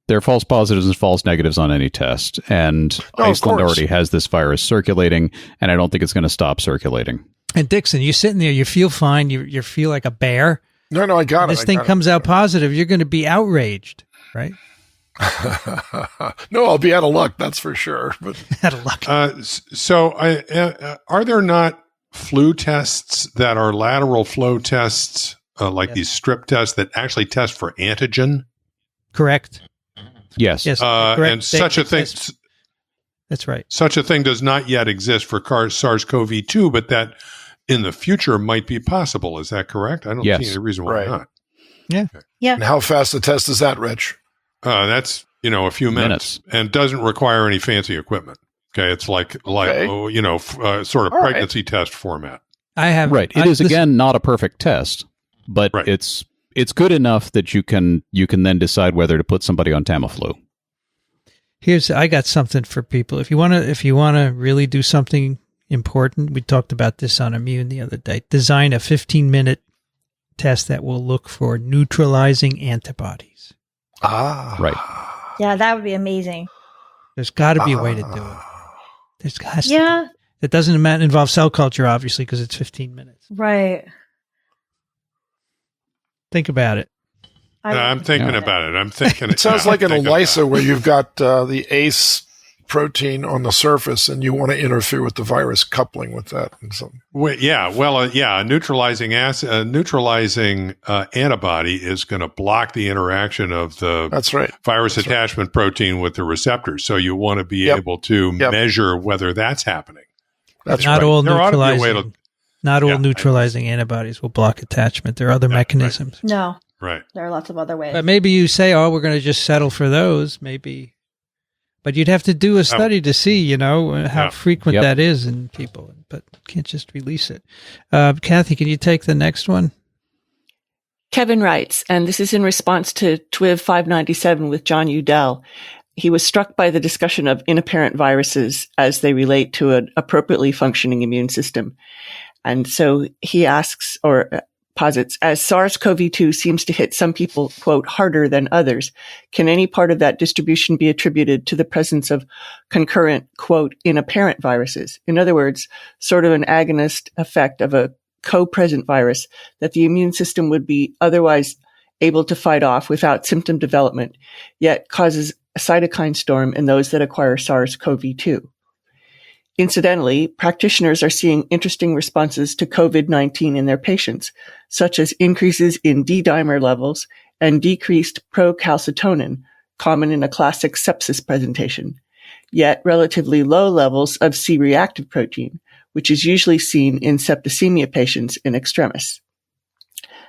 There are false positives and false negatives on any test, and Iceland already has this virus circulating, and I don't think it's going to stop circulating. And Dixon, you're sitting there, you feel fine, you feel like a bear. No, I got it. This thing comes out positive, you're going to be outraged, right? No, I'll be out of luck, that's for sure. But out of luck. Are there not flu tests that are lateral flow tests, these strip tests that actually test for antigen? Correct. Yes. And such a thing. That's right. Such a thing does not yet exist for SARS-CoV-2, but that in the future might be possible. Is that correct? I don't see any reason why not. Yeah. Okay. Yeah. And how fast a test is that, Rich? That's a few minutes and doesn't require any fancy equipment. Okay, it's like sort of pregnancy test format. It is again not a perfect test, but it's good enough that you can then decide whether to put somebody on Tamiflu. I got something for people. If you want to really do something important, we talked about this on Immune the other day. Design a 15-minute test that will look for neutralizing antibodies. Right. Yeah, that would be amazing. There's got to be a way to do it. There's has to Yeah. be. It doesn't involve cell culture, obviously, because it's 15 minutes. Right. Think about it. I'm thinking about it. I'm thinking. It sounds like an ELISA where you've got the ACE protein on the surface and you want to interfere with the virus coupling with that. And so. A neutralizing antibody is going to block the interaction of the virus attachment protein with the receptors. So you want to be able to measure whether that's happening. That's not right. all neutralizing. Not all neutralizing antibodies will block attachment. There are other mechanisms. Right. No. Right. There are lots of other ways. But maybe you say, we're going to just settle for those, maybe. But you'd have to do a study to see, how frequent that is in people. But you can't just release it. Kathy, can you take the next one? Kevin writes, and this is in response to TWiV 597 with John Udell. He was struck by the discussion of inapparent viruses as they relate to an appropriately functioning immune system. And so he asks, or posits, as SARS-CoV-2 seems to hit some people, quote, harder than others, can any part of that distribution be attributed to the presence of concurrent, quote, inapparent viruses? In other words, sort of an agonist effect of a co-present virus that the immune system would be otherwise able to fight off without symptom development, yet causes a cytokine storm in those that acquire SARS-CoV-2. Incidentally, practitioners are seeing interesting responses to COVID-19 in their patients, such as increases in D-dimer levels and decreased procalcitonin, common in a classic sepsis presentation, yet relatively low levels of C-reactive protein, which is usually seen in septicemia patients in extremis.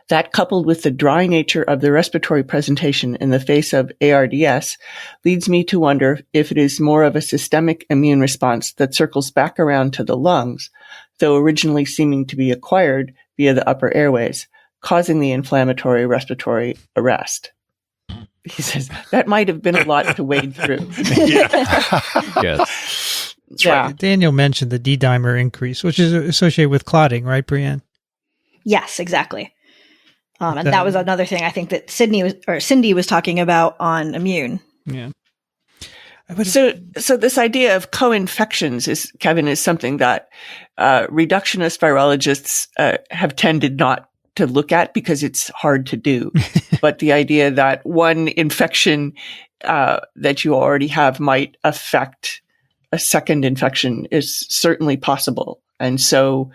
That, coupled with the dry nature of the respiratory presentation in the face of ARDS, leads me to wonder if it is more of a systemic immune response that circles back around to the lungs, though originally seeming to be acquired via the upper airways, causing the inflammatory respiratory arrest. He says, that might have been a lot to wade through. Yes. Right. Daniel mentioned the D-dimer increase, which is associated with clotting, right, Brianne? Yes, exactly. And that was another thing I think that Cindy was talking about on Immune. Yeah. So this idea of co-infections Kevin, is something that reductionist virologists have tended not to look at because it's hard to do. But the idea that one infection that you already have might affect a second infection is certainly possible. And so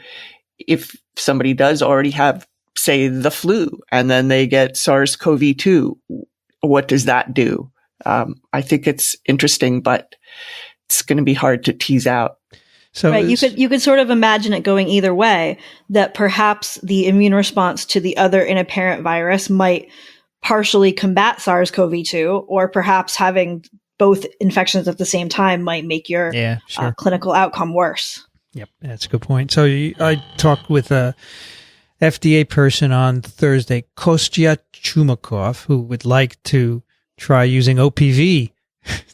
if somebody does already have, say, the flu, and then they get SARS-CoV-2, what does that do? I think it's interesting, but it's going to be hard to tease out. So right, you could sort of imagine it going either way, that perhaps the immune response to the other inapparent virus might partially combat SARS-CoV-2, or perhaps having both infections at the same time might make your clinical outcome worse. Yep, that's a good point. So I talked with a FDA person on Thursday, Kostya Chumakov, who would like to try using OPV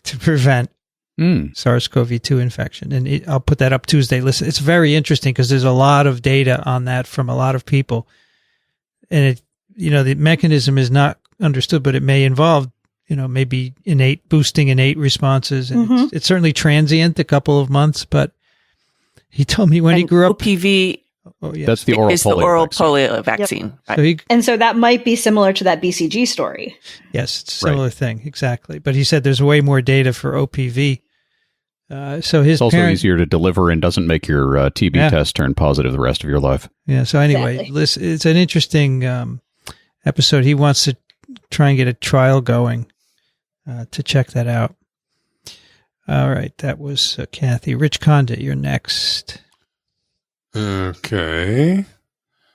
to prevent SARS-CoV-2 infection. And I'll put that up Tuesday. Listen, it's very interesting because there's a lot of data on that from a lot of people. And the mechanism is not understood, but it may involve, maybe boosting innate responses. And it's certainly transient, a couple of months, but he told me when he grew up. OPV that's the oral polio vaccine. Yep. Right. And so that might be similar to that BCG story. Yes, it's a similar thing, exactly. But he said there's way more data for OPV. So his it's also easier to deliver and doesn't make your TB test turn positive the rest of your life. Yeah. So anyway, listen, it's an interesting episode. He wants to try and get a trial going to check that out. All right, that was Kathy. Rich Condit, you're next. Okay.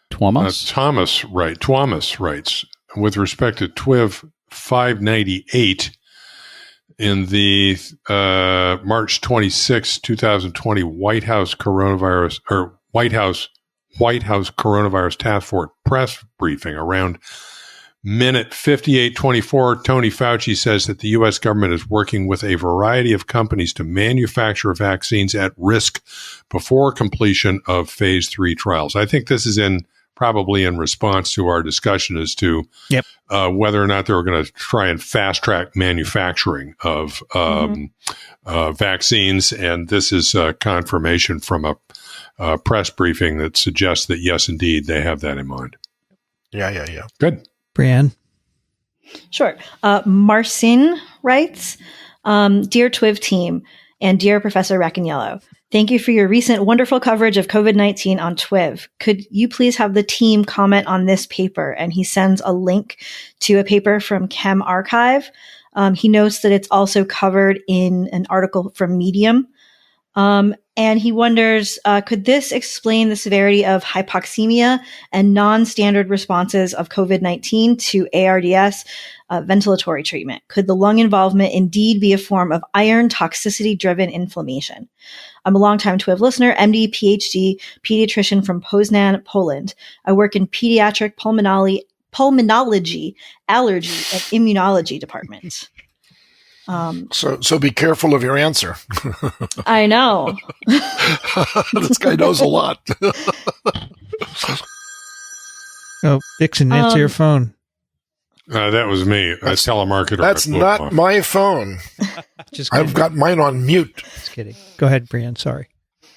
Thomas writes, with respect to TWiV 598, in the March 26, 2020 White House Coronavirus Task Force press briefing around minute 5824, Tony Fauci says that the U.S. government is working with a variety of companies to manufacture vaccines at risk before completion of phase 3 trials. I think this is probably in response to our discussion as to whether or not they were going to try and fast track manufacturing of vaccines. And this is confirmation from a press briefing that suggests that, yes, indeed, they have that in mind. Yeah. Good. Brianne? Sure. Marcin writes, Dear TWiV team and dear Professor Racaniello, thank you for your recent wonderful coverage of COVID-19 on TWiV. Could you please have the team comment on this paper? And he sends a link to a paper from Chem Archive. He notes that it's also covered in an article from Medium. And he wonders, could this explain the severity of hypoxemia and non-standard responses of COVID-19 to ARDS ventilatory treatment? Could the lung involvement indeed be a form of iron toxicity-driven inflammation? I'm a longtime TWiV listener, MD, PhD, pediatrician from Poznan, Poland. I work in pediatric pulmonology, allergy, and immunology departments. So be careful of your answer. I know. This guy knows a lot. Oh, Dixon, answer your phone. That was me, a telemarketer. That's not my phone. I've got mine on mute. Just kidding. Go ahead, Brianne. Sorry.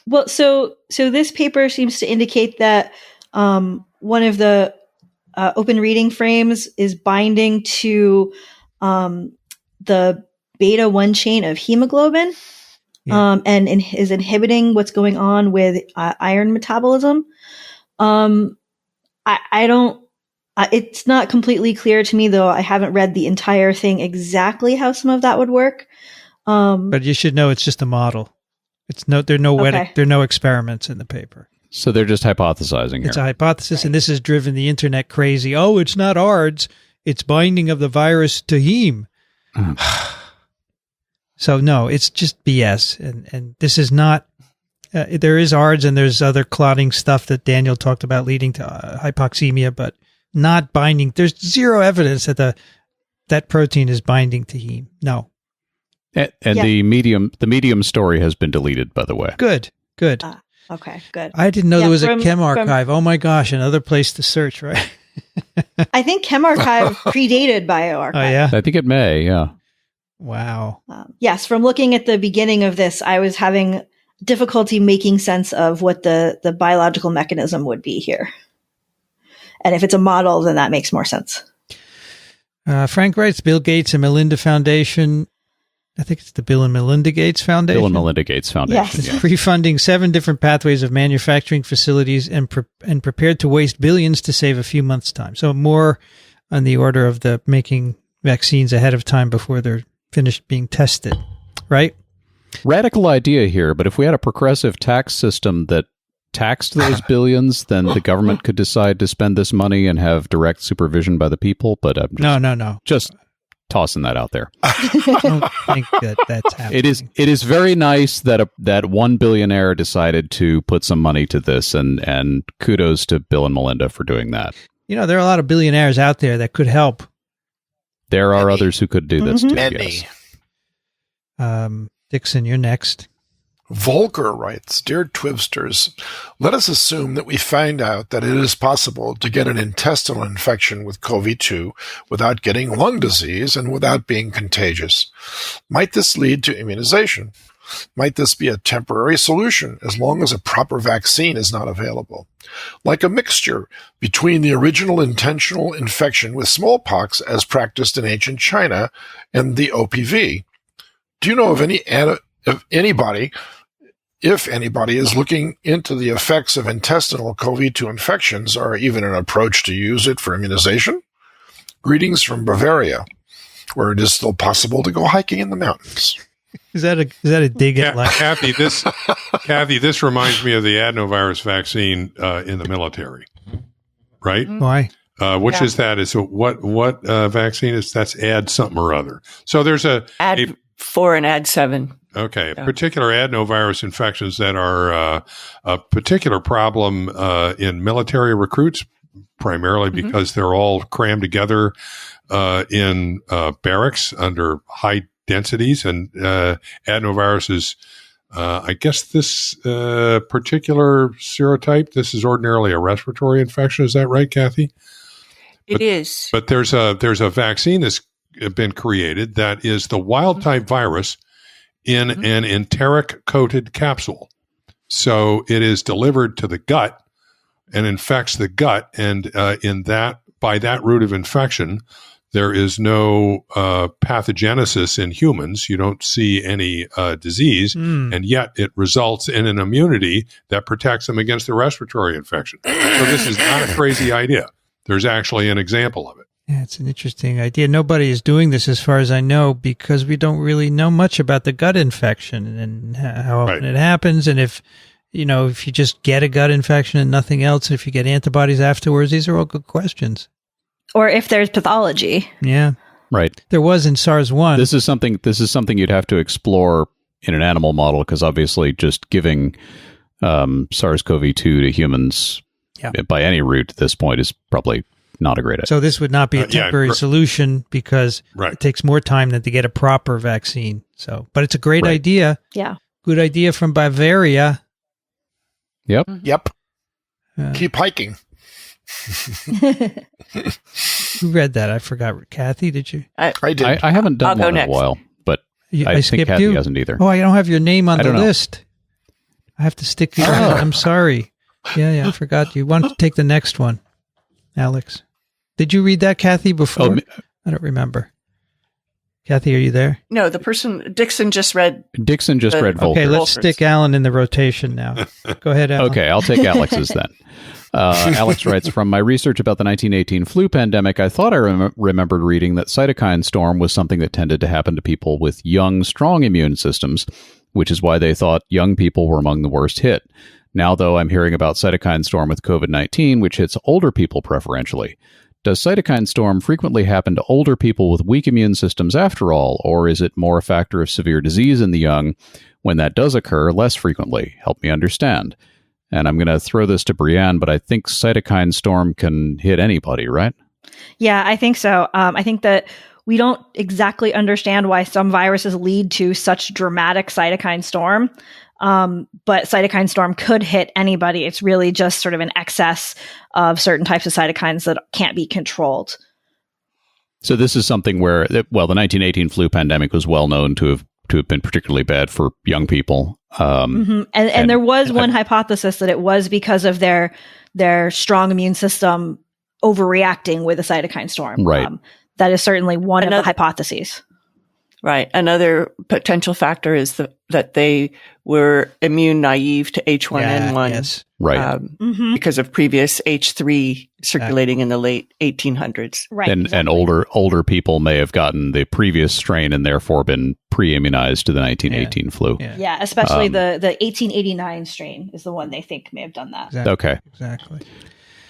Well, so this paper seems to indicate that one of the open reading frames is binding to the beta 1 chain of hemoglobin, and is inhibiting what's going on with iron metabolism. I don't, it's not completely clear to me, though. I haven't read the entire thing exactly how some of that would work. But you should know it's just a model. There are no experiments in the paper. So they're just hypothesizing here. It's a hypothesis, and this has driven the internet crazy. Oh, it's not ARDS. It's binding of the virus to heme. So no, it's just BS. And this is not, there is ARDS and there's other clotting stuff that Daniel talked about leading to hypoxemia, but not binding. There's zero evidence that that protein is binding to heme. No. And the medium story has been deleted, by the way. Good. Okay, good. I didn't know there was a Chem Archive. Oh my gosh, another place to search, right? I think Chem Archive predated BioArchive. Oh yeah? I think it may, yeah. Wow. Yes, from looking at the beginning of this, I was having difficulty making sense of what the biological mechanism would be here. And if it's a model, then that makes more sense. Frank writes, Bill Gates and Melinda Foundation. I think it's the Bill and Melinda Gates Foundation. Bill and Melinda Gates Foundation. Yes. Yeah. Pre-funding 7 different pathways of manufacturing facilities and prepared to waste billions to save a few months' time. So more on the order of the making vaccines ahead of time before they're finished being tested, right? Radical idea here, but if we had a progressive tax system that taxed those billions, then the government could decide to spend this money and have direct supervision by the people. But No. Just tossing that out there. I don't think that's happening. It is very nice that one billionaire decided to put some money to this, and kudos to Bill and Melinda for doing that. You know, there are a lot of billionaires out there that could help. There are others who could do this too. Many. Yes. Dixon, you're next. Volker writes, Dear Twivsters, let us assume that we find out that it is possible to get an intestinal infection with COVID-2 without getting lung disease and without being contagious. Might this lead to immunization? Might this be a temporary solution as long as a proper vaccine is not available? Like a mixture between the original intentional infection with smallpox as practiced in ancient China and the OPV. Do you know of anybody, if anybody is looking into the effects of intestinal COVID-2 infections or even an approach to use it for immunization? Greetings from Bavaria, where it is still possible to go hiking in the mountains. Is that a dig at life? Kathy, this reminds me of the adenovirus vaccine in the military, right? Why? Which is that? Is what vaccine is that's ad something or other? So there's Ad 4 and Ad 7. Okay, particular adenovirus infections that are a particular problem in military recruits, primarily because they're all crammed together in barracks under high densities, and adenoviruses. I guess this particular serotype, this is ordinarily a respiratory infection. Is that right, Kathy? It is. But there's a vaccine that's been created that is the wild type virus in an enteric coated capsule. So it is delivered to the gut and infects the gut, and by that route of infection, there is no pathogenesis in humans. You don't see any disease, and yet it results in an immunity that protects them against the respiratory infection. So this is not a crazy idea. There's actually an example of it. Yeah, it's an interesting idea. Nobody is doing this as far as I know because we don't really know much about the gut infection and how often it happens. And if you just get a gut infection and nothing else, if you get antibodies afterwards, these are all good questions. Or if there's pathology. Yeah. Right. There was in SARS-1. This is something you'd have to explore in an animal model, because obviously just giving SARS-CoV-2 to humans by any route at this point is probably not a great idea. So this would not be a temporary solution because it takes more time than to get a proper vaccine. So, but it's a great idea. Yeah. Good idea from Bavaria. Yep. Keep hiking. Who read that? I forgot. Kathy, did you? I did. I haven't done one in a while, but I think skipped Kathy you? hasn't either. Oh, I don't have your name on the know. list. I have to stick you. I'm sorry. Yeah, I forgot. You want to take the next one, Alex? Did you read that, Kathy, before? I don't remember. Kathy, are you there? No, Dixon just read. Volker. Okay, let's stick Alan in the rotation now. Go ahead, Alan. Okay, I'll take Alex's then. Alex writes, from my research about the 1918 flu pandemic, I thought I remembered reading that cytokine storm was something that tended to happen to people with young, strong immune systems, which is why they thought young people were among the worst hit. Now, though, I'm hearing about cytokine storm with COVID-19, which hits older people preferentially. Does cytokine storm frequently happen to older people with weak immune systems after all, or is it more a factor of severe disease in the young? When that does occur, less frequently. Help me understand. And I'm going to throw this to Brianne, but I think cytokine storm can hit anybody, right? Yeah, I think so. I think that we don't exactly understand why some viruses lead to such dramatic cytokine storm. But cytokine storm could hit anybody. It's really just sort of an excess of certain types of cytokines that can't be controlled. So this is something where, the 1918 flu pandemic was well known to have been particularly bad for young people. And there was one hypothesis that it was because of their strong immune system overreacting with a cytokine storm. Right. That is certainly one of the hypotheses. Right. Another potential factor is that they were immune naive to H1N1. Yes. Right. Because of previous H3 circulating in the late 1800s. Right. And older people may have gotten the previous strain and therefore been pre-immunized to the 1918 flu. Yeah, especially the 1889 strain is the one they think may have done that. Exactly. Okay. Exactly.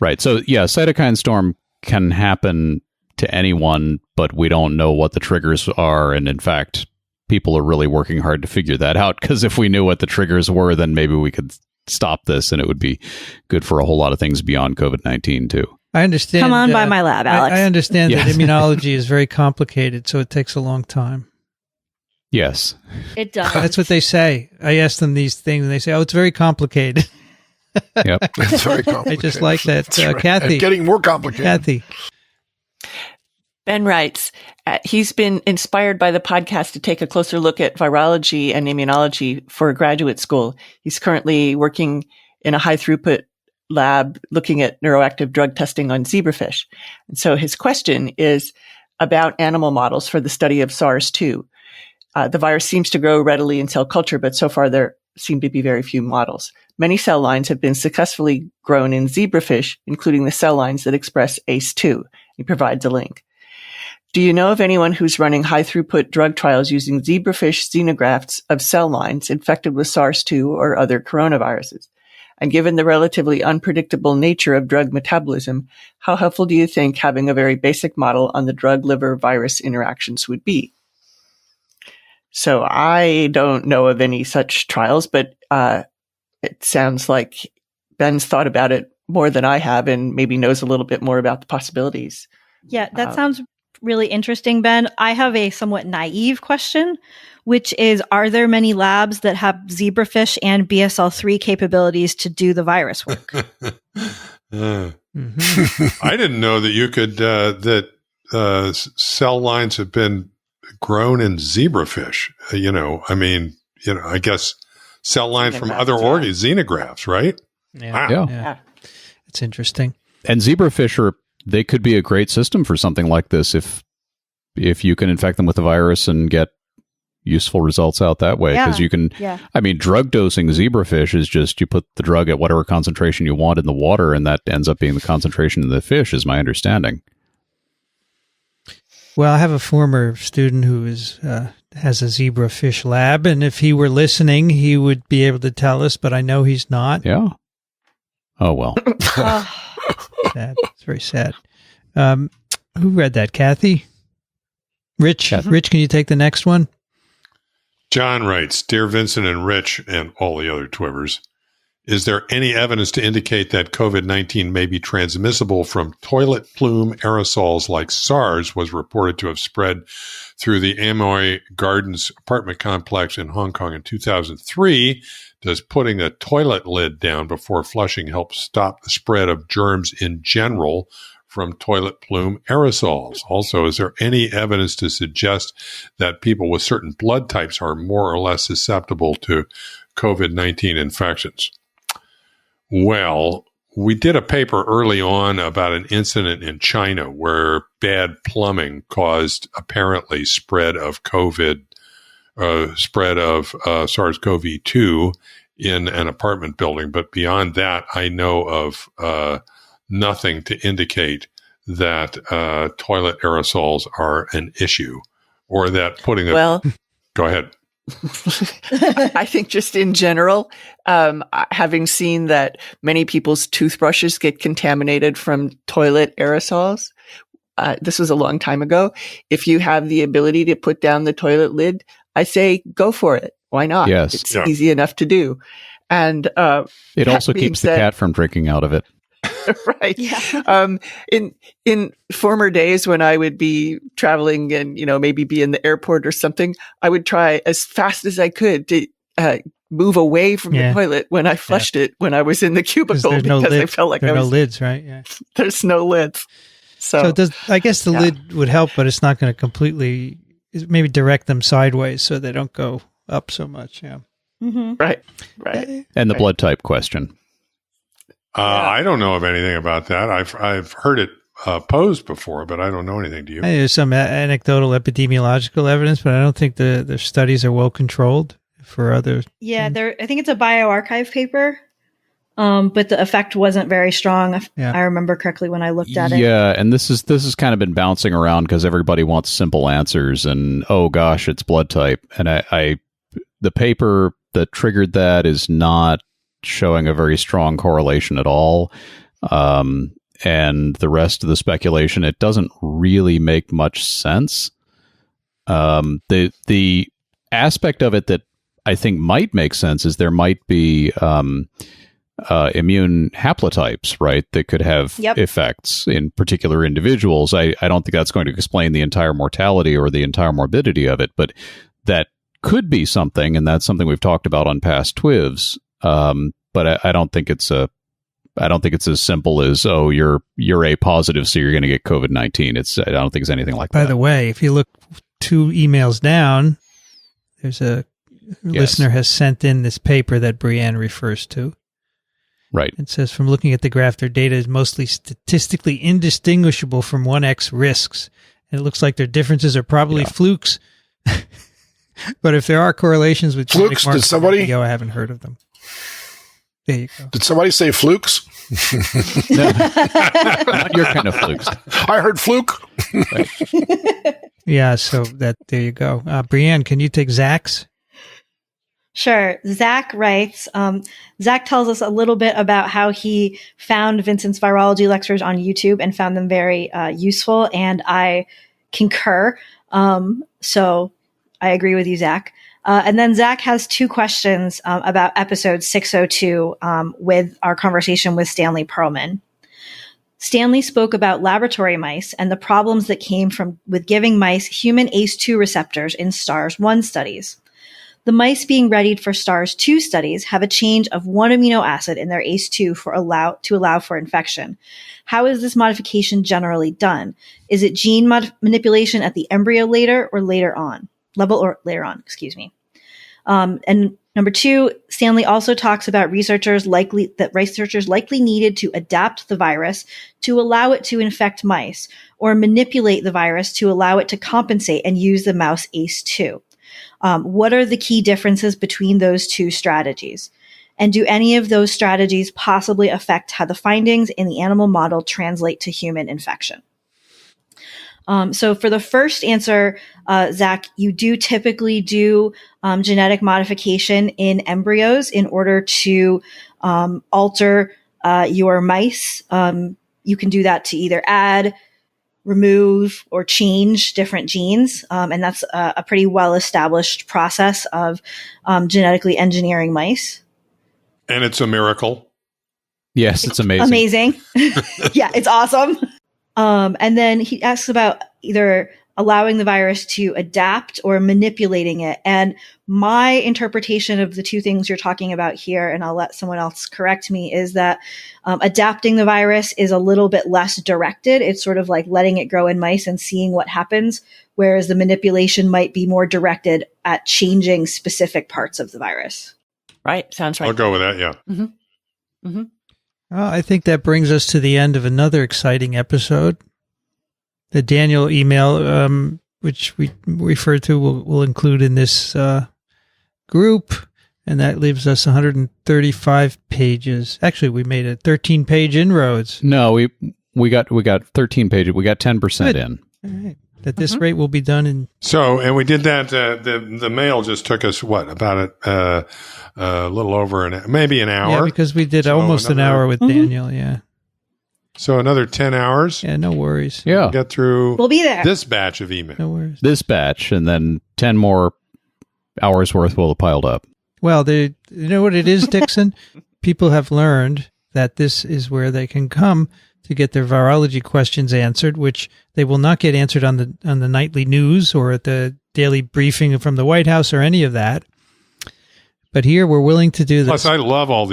Right. So, cytokine storm can happen to anyone, but we don't know what the triggers are. And in fact, people are really working hard to figure that out, because if we knew what the triggers were, then maybe we could stop this and it would be good for a whole lot of things beyond COVID-19 too. I understand. Come on by my lab, Alex. I understand that immunology is very complicated, so it takes a long time. Yes. It does. That's what they say. I ask them these things and they say, it's very complicated. Yep. It's very complicated. I just like that. That's right. Kathy. And getting more complicated. Kathy. Ben writes, he's been inspired by the podcast to take a closer look at virology and immunology for graduate school. He's currently working in a high throughput lab looking at neuroactive drug testing on zebrafish. And so his question is about animal models for the study of SARS-2. The virus seems to grow readily in cell culture, but so far there seem to be very few models. Many cell lines have been successfully grown in zebrafish, including the cell lines that express ACE2. He provides a link. Do you know of anyone who's running high-throughput drug trials using zebrafish xenografts of cell lines infected with SARS-2 or other coronaviruses? And given the relatively unpredictable nature of drug metabolism, how helpful do you think having a very basic model on the drug-liver virus interactions would be? So I don't know of any such trials, but it sounds like Ben's thought about it more than I have and maybe knows a little bit more about the possibilities. Yeah, that sounds really interesting, Ben. I have a somewhat naive question, which is, are there many labs that have zebrafish and BSL-3 capabilities to do the virus work? I didn't know that you could, cell lines have been grown in zebrafish. I guess cell lines from other organs, xenografts, right? Yeah. Wow. Yeah. It's interesting. And zebrafish they could be a great system for something like this if you can infect them with the virus and get useful results out that way. Because you can, drug dosing zebrafish is just you put the drug at whatever concentration you want in the water, and that ends up being the concentration in the fish, is my understanding. Well, I have a former student who has a zebrafish lab, and if he were listening, he would be able to tell us, but I know he's not. Yeah. Oh, well. Sad. It's very sad. Who read that? Kathy? Rich? Rich, can you take the next one? John writes, Dear Vincent and Rich and all the other TWiVers, is there any evidence to indicate that COVID-19 may be transmissible from toilet plume aerosols like SARS was reported to have spread through the Amoy Gardens apartment complex in Hong Kong in 2003? Does putting a toilet lid down before flushing help stop the spread of germs in general from toilet plume aerosols? Also, is there any evidence to suggest that people with certain blood types are more or less susceptible to COVID-19 infections? Well, we did a paper early on about an incident in China where bad plumbing caused apparently spread of SARS-CoV-2 in an apartment building. But beyond that, I know of nothing to indicate that toilet aerosols are an issue, or that putting a... Well, go ahead. I think just in general, having seen that many people's toothbrushes get contaminated from toilet aerosols, this was a long time ago. If you have the ability to put down the lid, I say go for it. Why not? Yes. It's easy enough to do. And it also keeps the cat from drinking out of it. Right. Yeah. In former days when I would be traveling and, maybe be in the airport or something, I would try as fast as I could to move away from the toilet when I flushed it when I was in the cubicle because I felt like there are no lids, right? Yeah. There's no lids. So I guess the lid would help, but it's not going to completely, maybe direct them sideways so they don't go up so much. Yeah. Mm-hmm. Right. And the blood type question. I don't know of anything about that. I've heard it posed before, but I don't know anything. Do you? There's some anecdotal epidemiological evidence, but I don't think the studies are well controlled for other. Yeah, I think it's a bioarchive paper, but the effect wasn't very strong. I remember correctly when I looked at it. Yeah, and this has kind of been bouncing around because everybody wants simple answers, and oh gosh, it's blood type, and the paper that triggered that is not showing a very strong correlation at all. And the rest of the speculation, it doesn't really make much sense. The aspect of it that I think might make sense is there might be immune haplotypes, right, that could have effects in particular individuals. I don't think that's going to explain the entire mortality or the entire morbidity of it, but that could be something, and that's something we've talked about on past TWiVs. But I don't think it's as simple as, oh, you're A positive, so you're going to get COVID-19. I don't think it's anything like that. By the way, if you look 2 emails down, there's a listener has sent in this paper that Brianne refers to. Right. It says, from looking at the graph, their data is mostly statistically indistinguishable from 1X risks. And it looks like their differences are probably flukes. But if there are correlations with flukes, did somebody? I haven't heard of them. There you go. Did somebody say flukes? No, not your kind of flukes. I heard fluke. Right. Yeah, so there you go. Brianne, can you take Zach's? Sure. Zach writes, Zach tells us a little bit about how he found Vincent's virology lectures on YouTube and found them very useful, and I concur. So I agree with you, Zach. And then Zach has 2 questions about episode 602 with our conversation with Stanley Perlman. Stanley spoke about laboratory mice and the problems that came with giving mice human ACE2 receptors in STARS-1 studies. The mice being readied for STARS-2 studies have a change of 1 amino acid in their ACE2 to allow for infection. How is this modification generally done? Is it gene manipulation at the embryo level or later on? And number 2, Stanley also talks about researchers likely needed to adapt the virus to allow it to infect mice, or manipulate the virus to allow it to compensate and use the mouse ACE2. What are the key differences between those 2 strategies? And do any of those strategies possibly affect how the findings in the animal model translate to human infection? So for the first answer, Zach, you do typically do genetic modification in embryos in order to alter your mice. You can do that to either add, remove, or change different genes. And that's a pretty well-established process of genetically engineering mice. And it's a miracle. Yes, it's amazing. Amazing. Yeah, it's awesome. And then he asks about either allowing the virus to adapt or manipulating it. And my interpretation of the 2 things you're talking about here, and I'll let someone else correct me, is that adapting the virus is a little bit less directed. It's sort of like letting it grow in mice and seeing what happens, whereas the manipulation might be more directed at changing specific parts of the virus. Right. Sounds right. I'll go with that. Yeah. Mm-hmm. Mm-hmm. Well, I think that brings us to the end of another exciting episode. The Daniel email, which we referred to, we'll include in this group, and that leaves us 135 pages. Actually, we made a 13-page inroads. No, we got 13 pages. We got 10% in. All right. At this rate, we'll be done in. So, and we did that. The mail just took us about a little over maybe an hour. Yeah, because we did almost an hour with Daniel. Yeah. So another 10 hours. Yeah, no worries. Yeah, We'll get through. We'll be there. This batch of email. No worries. this batch, and then 10 more hours worth will have piled up. Well, you know what it is, Dixon? People have learned that this is where they can come to get their virology questions answered, which they will not get answered on the nightly news or at the daily briefing from the White House or any of that. But here we're willing to do this. Plus, I love all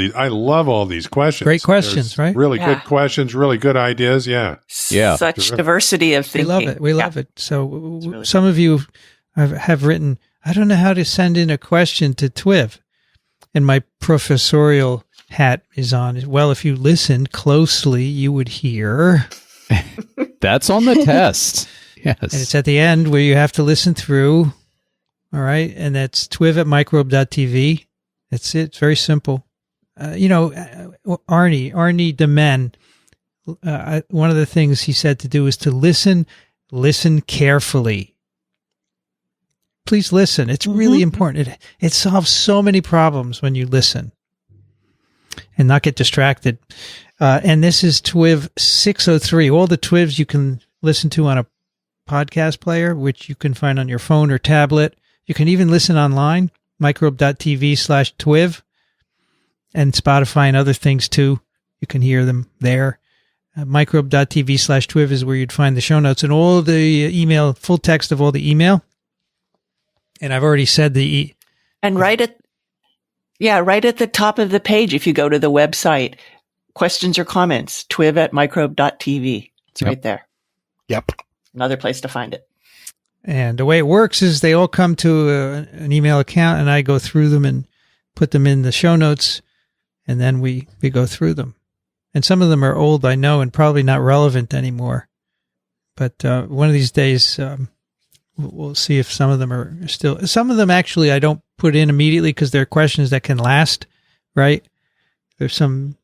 these questions. Great questions, right? Really good questions, really good ideas. Yeah. Yeah. Such diversity of thinking. We love it. So really some of you have written, I don't know how to send in a question to TWiV. And my professorial hat is on. Well, if you listened closely, you would hear. That's on the test. Yes. And it's at the end where you have to listen through. All right. And that's twiv@microbe.tv. That's it. It's very simple. Arnie Demen, one of the things he said to do is to listen carefully. Please listen. It's really important. It solves so many problems when you listen and not get distracted. And this is TWiV 603. All the TWiVs you can listen to on a podcast player, which you can find on your phone or tablet. You can even listen online, microbe.tv/TWiV, and Spotify and other things too. You can hear them there. Microbe.tv/TWiV is where you'd find the show notes and all the email, full text of all the email. And I've already said and right at the top of the page, if you go to the website, questions or comments, twiv@microbe.tv. It's right there. Yep. Another place to find it. And the way it works is they all come to an email account, and I go through them and put them in the show notes, and then we go through them. And some of them are old, I know, and probably not relevant anymore. But one of these days, we'll see if some of them are still. Some of them actually I don't put in immediately because they're questions that can last, right? There's some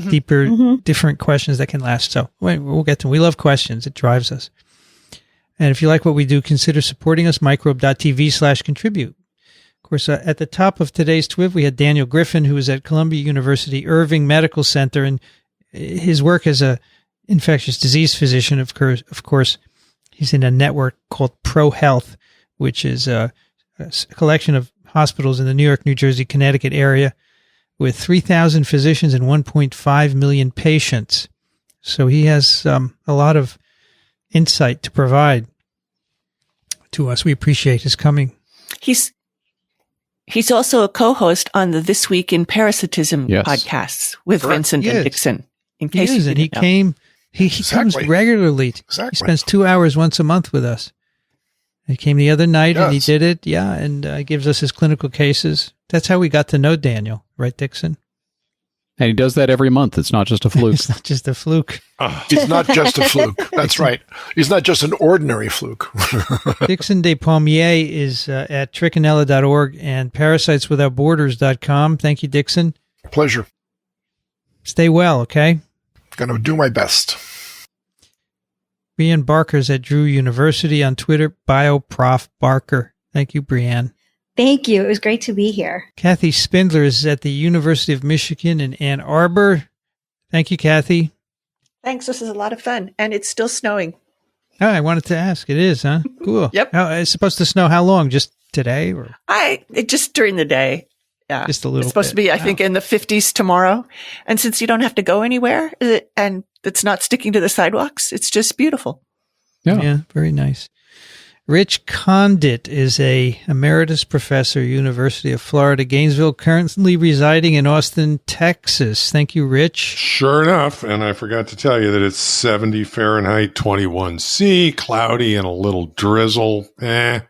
deeper, different questions that can last. So we'll get to them. We love questions. It drives us. And if you like what we do, consider supporting us, microbe.tv/contribute. Of course, at the top of today's TWiV, we had Daniel Griffin, who is at Columbia University Irving Medical Center, and his work as a infectious disease physician, of course, he's in a network called ProHealth, which is a collection of hospitals in the New York, New Jersey, Connecticut area with 3,000 physicians and 1.5 million patients. So he has a lot of insight to provide to us. We appreciate his coming. He's also a co-host on the This Week in Parasitism podcasts with Vincent and Dixon. In case you didn't know. Came. He comes regularly. Exactly. He spends 2 hours once a month with us. He came the other night and he did it. Yeah. And gives us his clinical cases. That's how we got to know Daniel. Right, Dixon? And he does that every month. It's not just a fluke. It's not just a fluke. It's not just a fluke. That's right. He's not just an ordinary fluke. Dixon Despommier is at trichinella.org and parasiteswithoutborders.com. Thank you, Dixon. Pleasure. Stay well, okay? Going to do my best. Brianne Barker's at Drew University on Twitter, BioProf Barker. Thank you, Brianne. Thank you. It was great to be here. Kathy Spindler is at the University of Michigan in Ann Arbor. Thank you, Kathy. Thanks. This is a lot of fun. And it's still snowing. Oh, I wanted to ask. It is, huh? Cool. Yep. It's supposed to snow how long? Just today? Or just during the day. Yeah. Just a little It's supposed to be, I think, in the 50s tomorrow. And since you don't have to go anywhere and it's not sticking to the sidewalks, it's just beautiful. Yeah, very nice. Rich Condit is a emeritus professor, University of Florida, Gainesville, currently residing in Austin, Texas. Thank you, Rich. Sure enough, and I forgot to tell you that it's 70 Fahrenheit, 21 C, cloudy, and a little drizzle. Meh.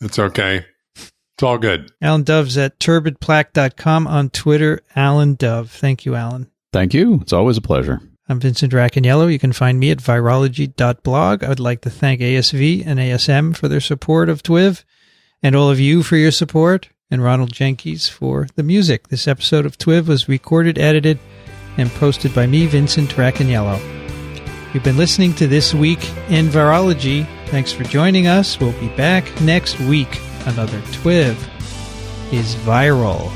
It's okay. It's all good. Alan Dove's at turbidplaque.com on Twitter. Alan Dove. Thank you, Alan. Thank you. It's always a pleasure. I'm Vincent Racaniello. You can find me at virology.blog. I would like to thank ASV and ASM for their support of TWiV, and all of you for your support, and Ronald Jenkins for the music. This episode of TWiV was recorded, edited, and posted by me, Vincent Racaniello. You've been listening to This Week in Virology. Thanks for joining us. We'll be back next week. Another TWiV is viral.